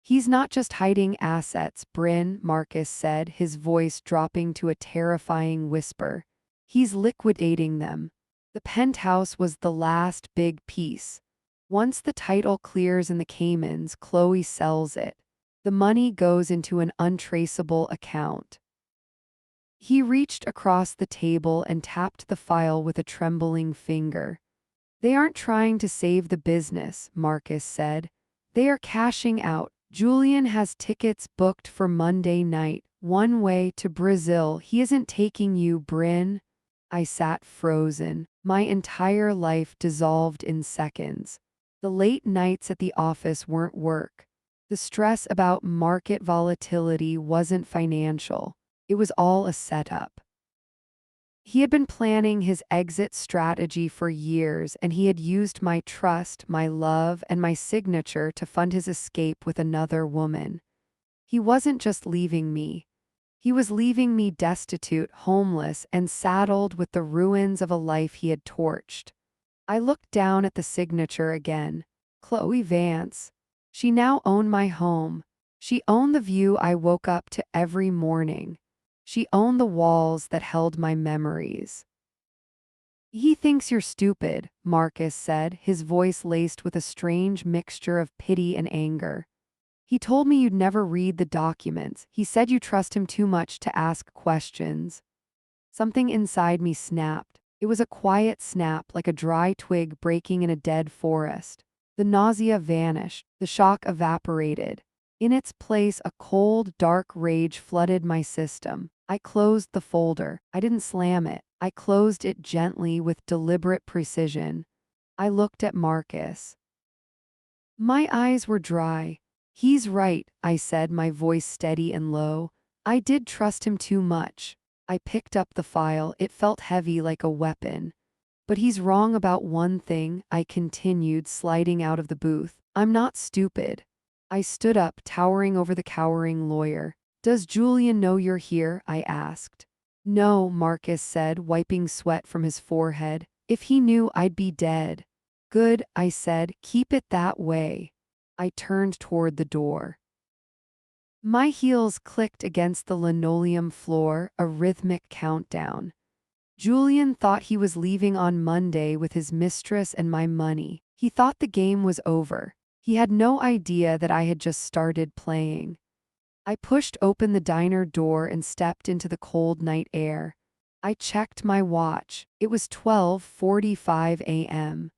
"He's not just hiding assets, Bryn," Marcus said, his voice dropping to a terrifying whisper. "He's liquidating them. The penthouse was the last big piece. Once the title clears in the Caymans, Chloe sells it. The money goes into an untraceable account." He reached across the table and tapped the file with a trembling finger. "They aren't trying to save the business," Marcus said. "They are cashing out. Julian has tickets booked for Monday night, one way to Brazil. He isn't taking you, Bryn." I sat frozen. My entire life dissolved in seconds. The late nights at the office weren't work. The stress about market volatility wasn't financial. It was all a setup. He had been planning his exit strategy for years, and he had used my trust, my love, and my signature to fund his escape with another woman. He wasn't just leaving me. He was leaving me destitute, homeless, and saddled with the ruins of a life he had torched. I looked down at the signature again. Chloe Vance. She now owned my home. She owned the view I woke up to every morning. She owned the walls that held my memories. He thinks you're stupid, Marcus said, his voice laced with a strange mixture of pity and anger. He told me you'd never read the documents. He said you trust him too much to ask questions. Something inside me snapped. It was a quiet snap, like a dry twig breaking in a dead forest. The nausea vanished. The shock evaporated. In its place, a cold, dark rage flooded my system. I closed the folder. I didn't slam it. I closed it gently with deliberate precision. I looked at Marcus. My eyes were dry. He's right, I said, my voice steady and low. I did trust him too much. I picked up the file. It felt heavy like a weapon. But he's wrong about one thing, I continued, sliding out of the booth. I'm not stupid. I stood up, towering over the cowering lawyer. Does Julian know you're here? I asked. No, Marcus said, wiping sweat from his forehead. If he knew, I'd be dead. Good, I said, keep it that way. I turned toward the door. My heels clicked against the linoleum floor, a rhythmic countdown. Julian thought he was leaving on Monday with his mistress and my money. He thought the game was over. He had no idea that I had just started playing. I pushed open the diner door and stepped into the cold night air. I checked my watch. It was 12:45 a.m.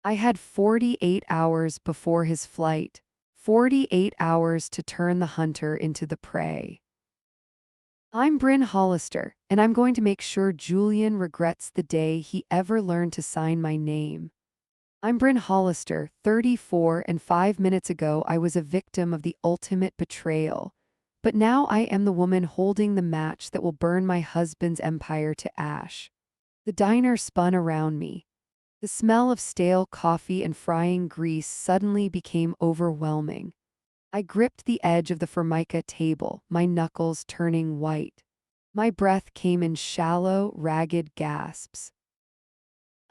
I had 48 hours before his flight. 48 hours to turn the hunter into the prey. I'm Bryn Hollister, and I'm going to make sure Julian regrets the day he ever learned to sign my name. I'm Bryn Hollister, 34, and 5 minutes ago I was a victim of the ultimate betrayal. But now I am the woman holding the match that will burn my husband's empire to ash. The diner spun around me. The smell of stale coffee and frying grease suddenly became overwhelming. I gripped the edge of the formica table, my knuckles turning white. My breath came in shallow, ragged gasps.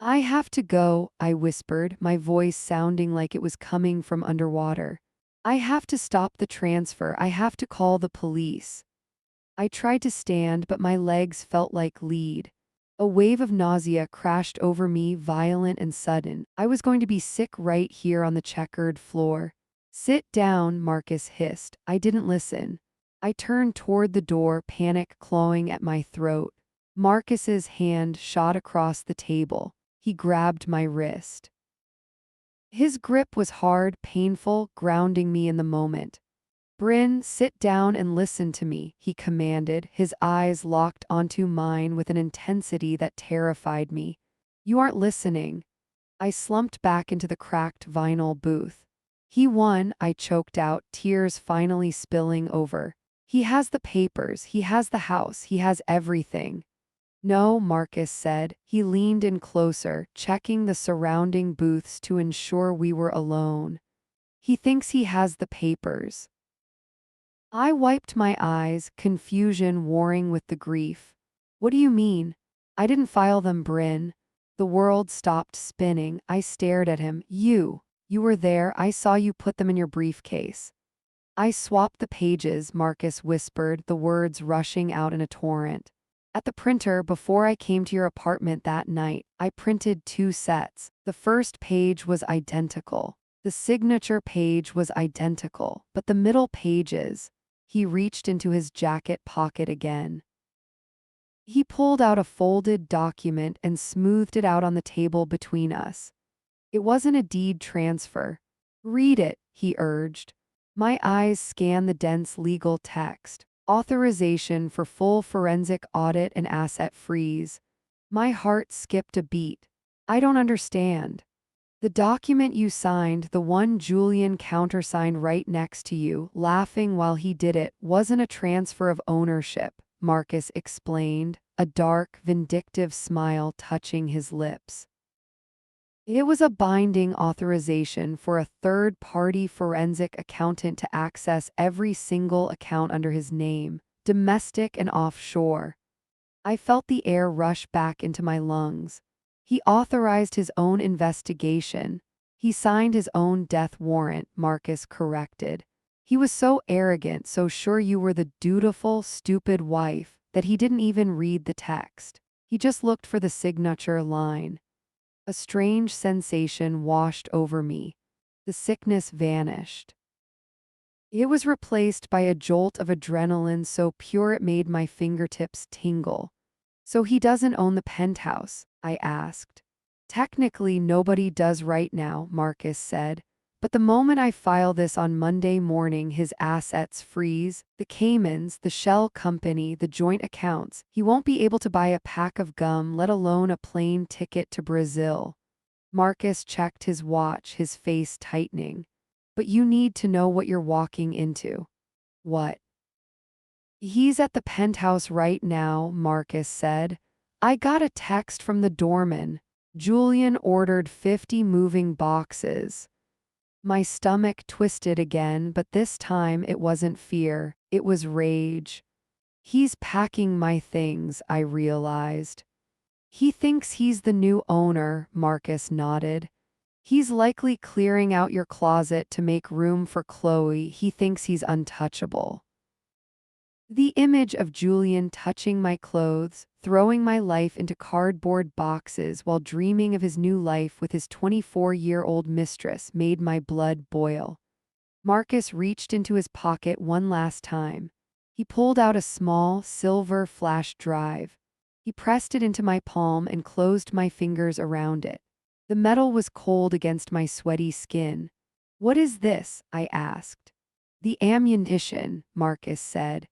I have to go, I whispered, my voice sounding like it was coming from underwater. I have to stop the transfer. I have to call the police. I tried to stand, but my legs felt like lead. A wave of nausea crashed over me, violent and sudden. I was going to be sick right here on the checkered floor. Sit down, Marcus hissed. I didn't listen. I turned toward the door, panic clawing at my throat. Marcus's hand shot across the table. He grabbed my wrist. His grip was hard, painful, grounding me in the moment. Bryn, sit down and listen to me, he commanded, his eyes locked onto mine with an intensity that terrified me. You aren't listening. I slumped back into the cracked vinyl booth. He won, I choked out, tears finally spilling over. He has the papers, he has the house, he has everything. No, Marcus said. He leaned in closer, checking the surrounding booths to ensure we were alone. He thinks he has the papers. I wiped my eyes, confusion warring with the grief. What do you mean? I didn't file them, Bryn. The world stopped spinning. I stared at him. You were there. I saw you put them in your briefcase. I swapped the pages, Marcus whispered, the words rushing out in a torrent. At the printer, before I came to your apartment that night, I printed 2 sets. The first page was identical. The signature page was identical, but the middle pages. He reached into his jacket pocket again. He pulled out a folded document and smoothed it out on the table between us. It wasn't a deed transfer. Read it, he urged. My eyes scanned the dense legal text. Authorization for full forensic audit and asset freeze. My heart skipped a beat. I don't understand. The document you signed, the one Julian countersigned right next to you, laughing while he did it, wasn't a transfer of ownership, Marcus explained. a dark, vindictive smile touching his lips. It was a binding authorization for a third-party forensic accountant to access every single account under his name, domestic and offshore. I felt the air rush back into my lungs. He authorized his own investigation. He signed his own death warrant, Marcus corrected. He was so arrogant, so sure you were the dutiful, stupid wife, that he didn't even read the text. He just looked for the signature line. A strange sensation washed over me. The sickness vanished. It was replaced by a jolt of adrenaline so pure it made my fingertips tingle. So he doesn't own the penthouse? I asked. Technically, nobody does right now, Marcus said. But the moment I file this on Monday morning, his assets freeze, the Caymans, the shell company, the joint accounts. He won't be able to buy a pack of gum, let alone a plane ticket to Brazil. Marcus checked his watch, his face tightening. But you need to know what you're walking into. What? He's at the penthouse right now, Marcus said. I got a text from the doorman. Julian ordered 50 moving boxes. My stomach twisted again, but this time it wasn't fear, it was rage. He's packing my things, I realized. He thinks he's the new owner, Marcus nodded. He's likely clearing out your closet to make room for Chloe. He thinks he's untouchable. The image of Julian touching my clothes, throwing my life into cardboard boxes while dreaming of his new life with his 24-year-old mistress made my blood boil. Marcus reached into his pocket one last time. He pulled out a small, silver flash drive. He pressed it into my palm and closed my fingers around it. The metal was cold against my sweaty skin. What is this? I asked. The ammunition, Marcus said.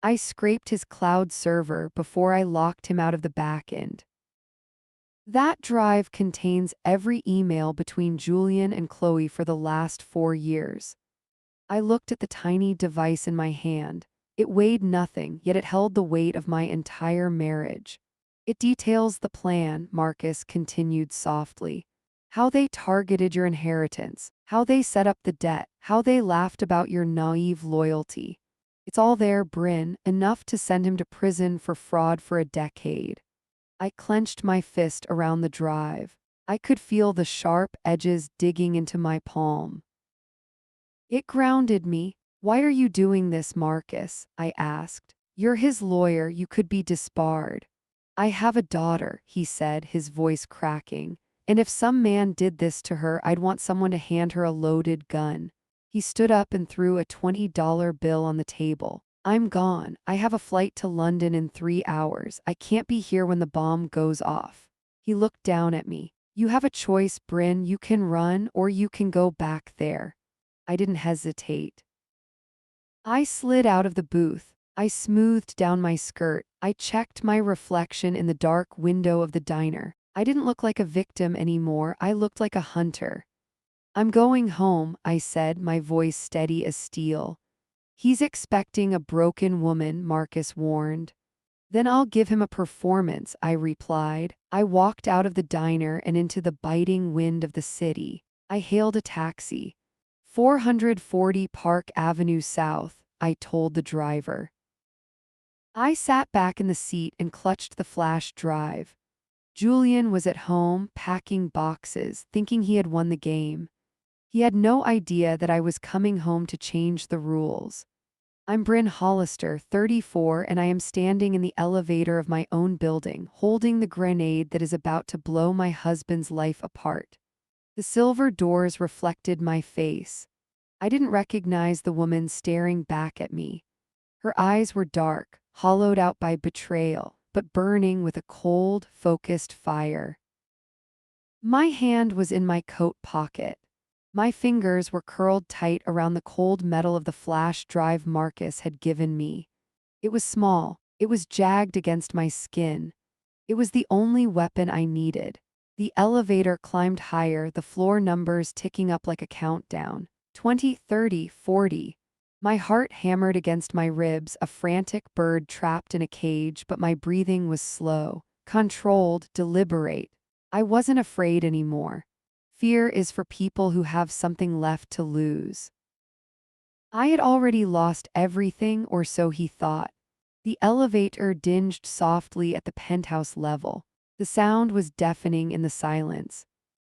I scraped his cloud server before I locked him out of the back end. That drive contains every email between Julian and Chloe for the last 4 years. I looked at the tiny device in my hand. It weighed nothing, yet it held the weight of my entire marriage. It details the plan, Marcus continued softly. How they targeted your inheritance, how they set up the debt, how they laughed about your naive loyalty. It's all there, Bryn, enough to send him to prison for fraud for a decade. I clenched my fist around the drive. I could feel the sharp edges digging into my palm. It grounded me. Why are you doing this, Marcus? I asked. You're his lawyer, you could be disbarred. I have a daughter, he said, his voice cracking. And if some man did this to her, I'd want someone to hand her a loaded gun. He stood up and threw a $20 bill on the table. I'm gone. I have a flight to London in 3 hours. I can't be here when the bomb goes off. He looked down at me. You have a choice, Bryn. You can run or you can go back there. I didn't hesitate. I slid out of the booth. I smoothed down my skirt. I checked my reflection in the dark window of the diner. I didn't look like a victim anymore. I looked like a hunter. I'm going home, I said, my voice steady as steel. He's expecting a broken woman, Marcus warned. Then I'll give him a performance, I replied. I walked out of the diner and into the biting wind of the city. I hailed a taxi. 440 Park Avenue South, I told the driver. I sat back in the seat and clutched the flash drive. Julian was at home, packing boxes, thinking he had won the game. He had no idea that I was coming home to change the rules. I'm Bryn Hollister, 34, and I am standing in the elevator of my own building, holding the grenade that is about to blow my husband's life apart. The silver doors reflected my face. I didn't recognize the woman staring back at me. Her eyes were dark, hollowed out by betrayal, but burning with a cold, focused fire. My hand was in my coat pocket. My fingers were curled tight around the cold metal of the flash drive Marcus had given me. It was small. It was jagged against my skin. It was the only weapon I needed. The elevator climbed higher, the floor numbers ticking up like a countdown. 20, 30, 40. My heart hammered against my ribs, a frantic bird trapped in a cage, but my breathing was slow, controlled, deliberate. I wasn't afraid anymore. Fear is for people who have something left to lose. I had already lost everything, or so he thought. The elevator dinged softly at the penthouse level. The sound was deafening in the silence.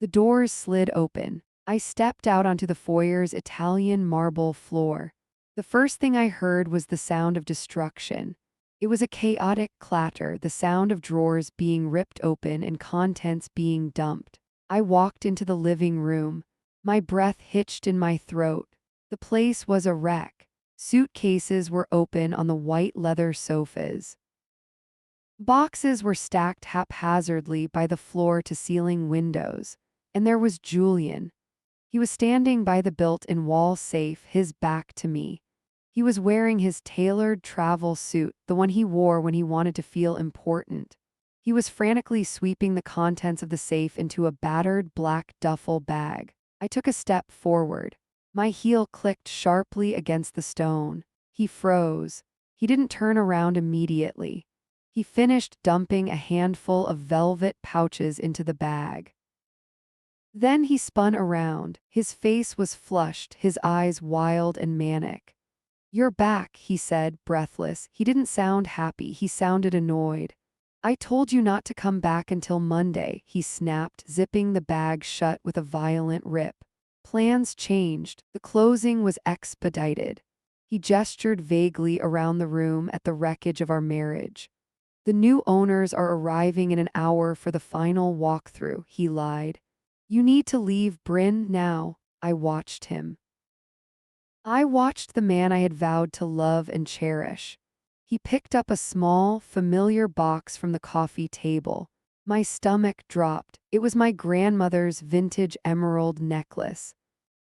The doors slid open. I stepped out onto the foyer's Italian marble floor. The first thing I heard was the sound of destruction. It was a chaotic clatter, the sound of drawers being ripped open and contents being dumped. I walked into the living room. My breath hitched in my throat. The place was a wreck. Suitcases were open on the white leather sofas. Boxes were stacked haphazardly by the floor-to-ceiling windows. And there was Julian. He was standing by the built-in wall safe, his back to me. He was wearing his tailored travel suit, the one he wore when he wanted to feel important. He was frantically sweeping the contents of the safe into a battered black duffel bag. I took a step forward. My heel clicked sharply against the stone. He froze. He didn't turn around immediately. He finished dumping a handful of velvet pouches into the bag. Then he spun around. His face was flushed, his eyes wild and manic. "You're back," he said, breathless. He didn't sound happy, he sounded annoyed. "I told you not to come back until Monday," he snapped, zipping the bag shut with a violent rip. Plans changed. The closing was expedited. He gestured vaguely around the room at the wreckage of our marriage. "The new owners are arriving in an hour for the final walkthrough," he lied. "You need to leave Bryn now." I watched him. I watched the man I had vowed to love and cherish. He picked up a small, familiar box from the coffee table. My stomach dropped. It was my grandmother's vintage emerald necklace.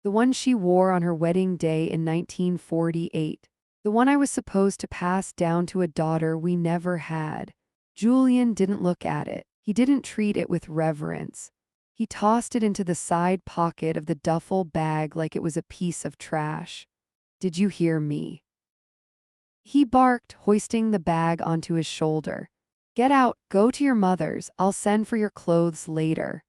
The one she wore on her wedding day in 1948. The one I was supposed to pass down to a daughter we never had. Julian didn't look at it. He didn't treat it with reverence. He tossed it into the side pocket of the duffel bag like it was a piece of trash. "Did you hear me?" he barked, hoisting the bag onto his shoulder. "Get out, go to your mother's, I'll send for your clothes later."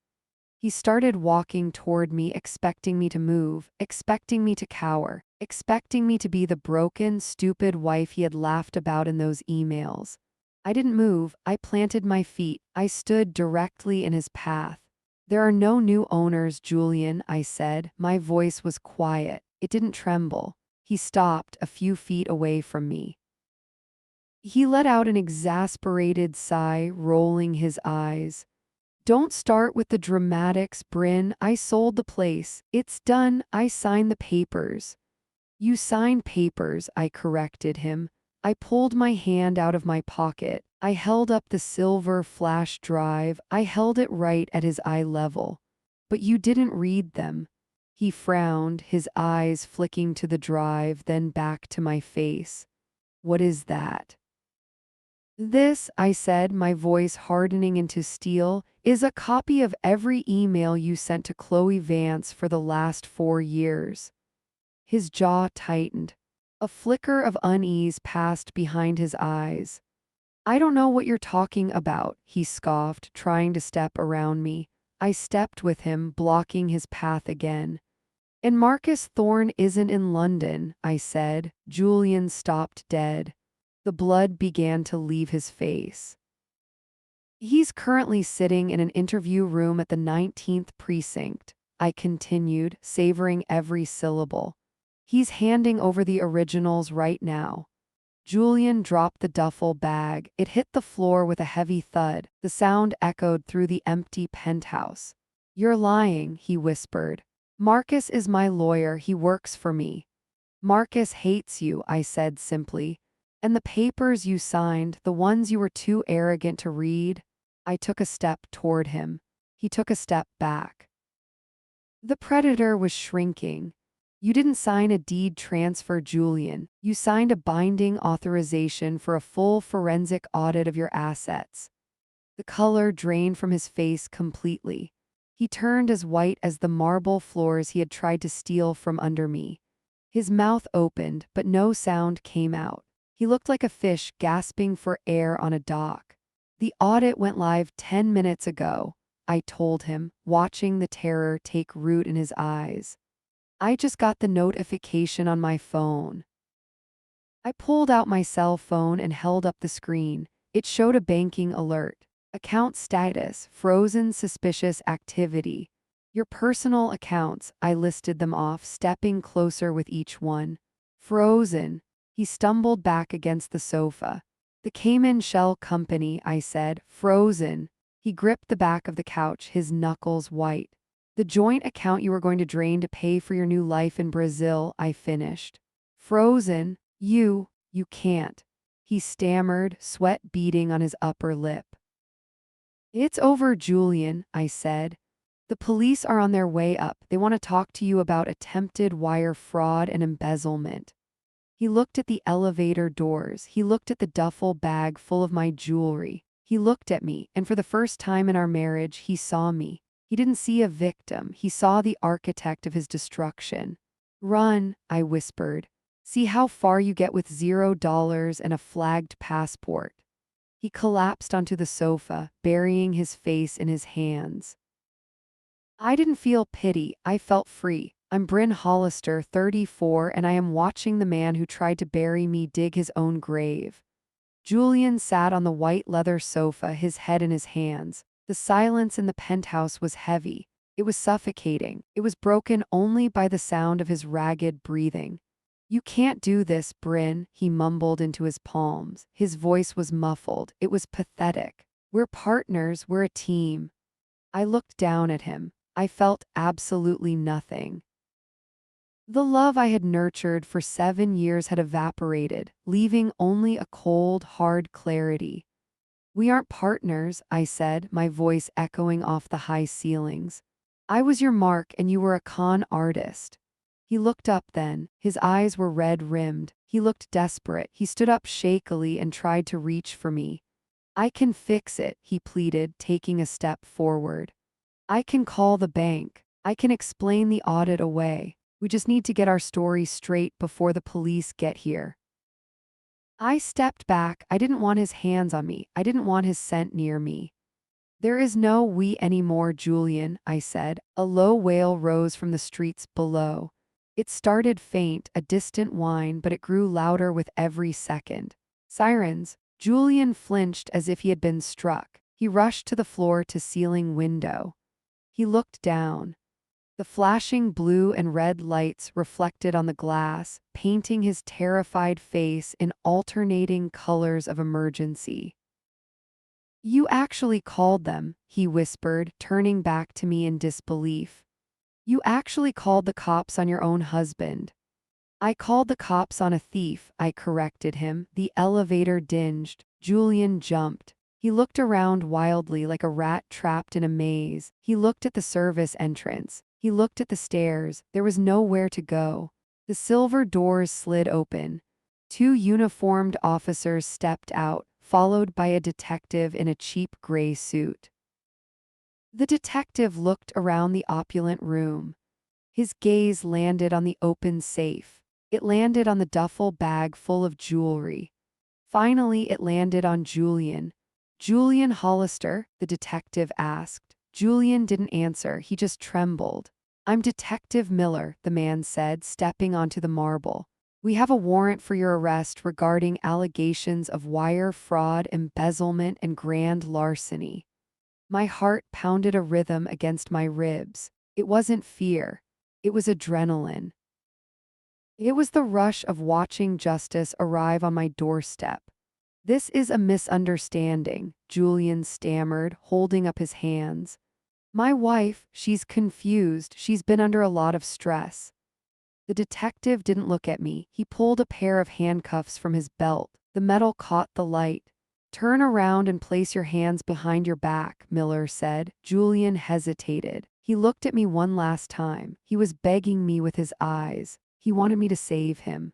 He started walking toward me, expecting me to move, expecting me to cower, expecting me to be the broken, stupid wife he had laughed about in those emails. I didn't move. I planted my feet. I stood directly in his path. "There are no new owners, Julian," I said. My voice was quiet. It didn't tremble. He stopped a few feet away from me. He let out an exasperated sigh, rolling his eyes. "Don't start with the dramatics, Bryn. I sold the place. It's done. I signed the papers." "You signed papers," I corrected him. I pulled my hand out of my pocket. I held up the silver flash drive. I held it right at his eye level. "But you didn't read them." He frowned, his eyes flicking to the drive, then back to my face. "What is that?" "This," I said, my voice hardening into steel, "is a copy of every email you sent to Chloe Vance for the last 4 years. His jaw tightened. A flicker of unease passed behind his eyes. "I don't know what you're talking about," he scoffed, trying to step around me. I stepped with him, blocking his path again. "And Marcus Thorne isn't in London," I said. Julian stopped dead. The blood began to leave his face. "He's currently sitting in an interview room at the 19th precinct," I continued, savoring every syllable. "He's handing over the originals right now." Julian dropped the duffel bag. It hit the floor with a heavy thud. The sound echoed through the empty penthouse. "You're lying," he whispered. "Marcus is my lawyer. He works for me." "Marcus hates you," I said simply. "And the papers you signed, the ones you were too arrogant to read?" I took a step toward him. He took a step back. The predator was shrinking. "You didn't sign a deed transfer, Julian. You signed a binding authorization for a full forensic audit of your assets." The color drained from his face completely. He turned as white as the marble floors he had tried to steal from under me. His mouth opened, but no sound came out. He looked like a fish gasping for air on a dock. The audit went live 10 minutes ago, I told him, watching the terror take root in his eyes. I just got the notification on my phone. I pulled out my cell phone and held up the screen. It showed a banking alert. Account status, frozen suspicious activity. Your personal accounts, I listed them off, stepping closer with each one. Frozen. He stumbled back against the sofa. The Cayman Shell Company, I said, frozen. He gripped the back of the couch, his knuckles white. The joint account you were going to drain to pay for your new life in Brazil, I finished. Frozen. You can't. He stammered, sweat beading on his upper lip. It's over, Julian, I said. The police are on their way up. They want to talk to you about attempted wire fraud and embezzlement. He looked at the elevator doors. He looked at the duffel bag full of my jewelry. He looked at me, and for the first time in our marriage, he saw me. He didn't see a victim. He saw the architect of his destruction. Run, I whispered. See how far you get with $0 and a flagged passport. He collapsed onto the sofa, burying his face in his hands. I didn't feel pity. I felt free. I'm Bryn Hollister, 34, and I am watching the man who tried to bury me dig his own grave. Julian sat on the white leather sofa, his head in his hands. The silence in the penthouse was heavy. It was suffocating. It was broken only by the sound of his ragged breathing. You can't do this, Bryn, he mumbled into his palms. His voice was muffled. It was pathetic. We're partners. We're a team. I looked down at him. I felt absolutely nothing. The love I had nurtured for 7 years had evaporated, leaving only a cold, hard clarity. We aren't partners, I said, my voice echoing off the high ceilings. I was your mark and you were a con artist. He looked up then. His eyes were red-rimmed. He looked desperate. He stood up shakily and tried to reach for me. I can fix it, he pleaded, taking a step forward. I can call the bank. I can explain the audit away. We just need to get our story straight before the police get here. I stepped back. I didn't want his hands on me. I didn't want his scent near me. There is no we anymore, Julian, I said. A low wail rose from the streets below. It started faint, a distant whine, but it grew louder with every second. Sirens. Julian flinched as if he had been struck. He rushed to the floor-to-ceiling window. He looked down. The flashing blue and red lights reflected on the glass, painting his terrified face in alternating colors of emergency. You actually called them, he whispered, turning back to me in disbelief. You actually called the cops on your own husband. I called the cops on a thief, I corrected him. The elevator dinged. Julian jumped. He looked around wildly like a rat trapped in a maze. He looked at the service entrance. He looked at the stairs. There was nowhere to go. The silver doors slid open. 2 uniformed officers stepped out, followed by a detective in a cheap gray suit. The detective looked around the opulent room. His gaze landed on the open safe. It landed on the duffel bag full of jewelry. Finally, it landed on Julian. Julian Hollister, the detective asked. Julian didn't answer, he just trembled. I'm Detective Miller, the man said, stepping onto the marble. We have a warrant for your arrest regarding allegations of wire fraud, embezzlement, and grand larceny. My heart pounded a rhythm against my ribs. It wasn't fear. It was adrenaline. It was the rush of watching justice arrive on my doorstep. This is a misunderstanding, Julian stammered, holding up his hands. My wife, she's confused. She's been under a lot of stress. The detective didn't look at me. He pulled a pair of handcuffs from his belt. The metal caught the light. Turn around and place your hands behind your back, Miller said. Julian hesitated. He looked at me one last time. He was begging me with his eyes. He wanted me to save him.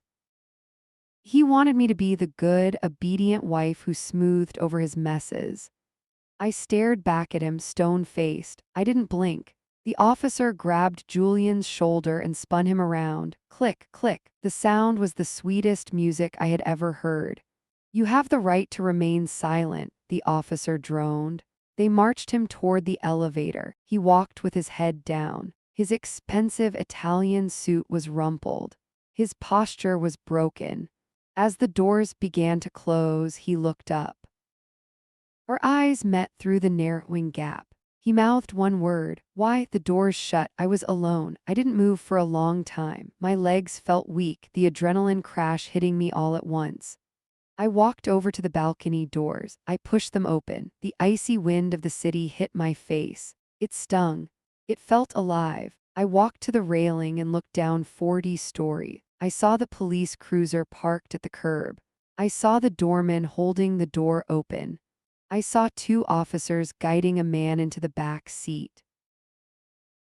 He wanted me to be the good, obedient wife who smoothed over his messes. I stared back at him, stone-faced. I didn't blink. The officer grabbed Julian's shoulder and spun him around. Click, click. The sound was the sweetest music I had ever heard. You have the right to remain silent, the officer droned. They marched him toward the elevator. He walked with his head down. His expensive Italian suit was rumpled. His posture was broken. As the doors began to close, he looked up. Our eyes met through the narrowing gap. He mouthed one word. Why? The doors shut. I was alone. I didn't move for a long time. My legs felt weak, the adrenaline crash hitting me all at once. I walked over to the balcony doors. I pushed them open. The icy wind of the city hit my face. It stung. It felt alive. I walked to the railing and looked down 40 stories. I saw the police cruiser parked at the curb. I saw the doorman holding the door open. I saw two officers guiding a man into the back seat.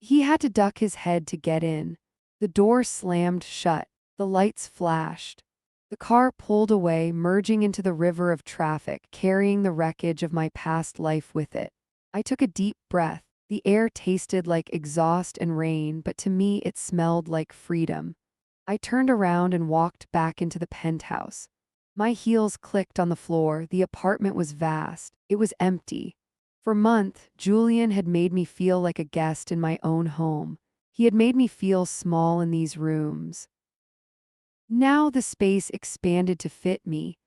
He had to duck his head to get in. The door slammed shut. The lights flashed. The car pulled away, merging into the river of traffic, carrying the wreckage of my past life with it. I took a deep breath. The air tasted like exhaust and rain, but to me it smelled like freedom. I turned around and walked back into the penthouse. My heels clicked on the floor. The apartment was vast. It was empty. For months, Julian had made me feel like a guest in my own home. He had made me feel small in these rooms. Now the space expanded to fit me.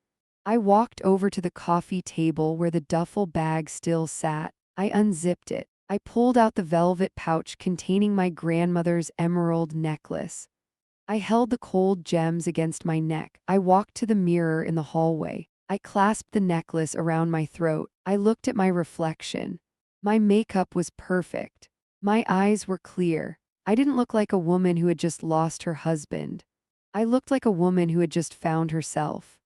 I walked over to the coffee table where the duffel bag still sat. I unzipped it. I pulled out the velvet pouch containing my grandmother's emerald necklace. I held the cold gems against my neck. I walked to the mirror in the hallway. I clasped the necklace around my throat. I looked at my reflection. My makeup was perfect. My eyes were clear. I didn't look like a woman who had just lost her husband. I looked like a woman who had just found herself.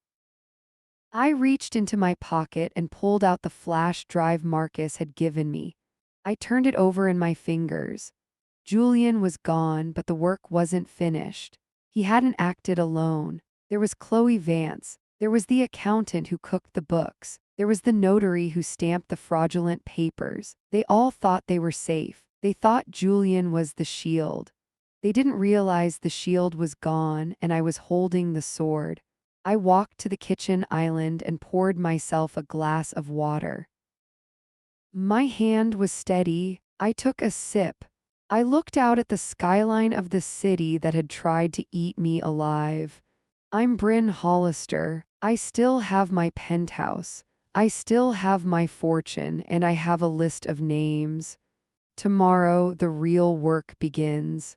I reached into my pocket and pulled out the flash drive Marcus had given me. I turned it over in my fingers. Julian was gone, but the work wasn't finished. He hadn't acted alone. There was Chloe Vance. There was the accountant who cooked the books. There was the notary who stamped the fraudulent papers. They all thought they were safe. They thought Julian was the shield. They didn't realize the shield was gone and I was holding the sword. I walked to the kitchen island and poured myself a glass of water. My hand was steady. I took a sip. I looked out at the skyline of the city that had tried to eat me alive. I'm Bryn Hollister. I still have my penthouse. I still have my fortune, and I have a list of names. Tomorrow, the real work begins.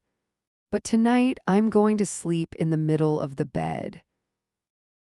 But tonight, I'm going to sleep in the middle of the bed.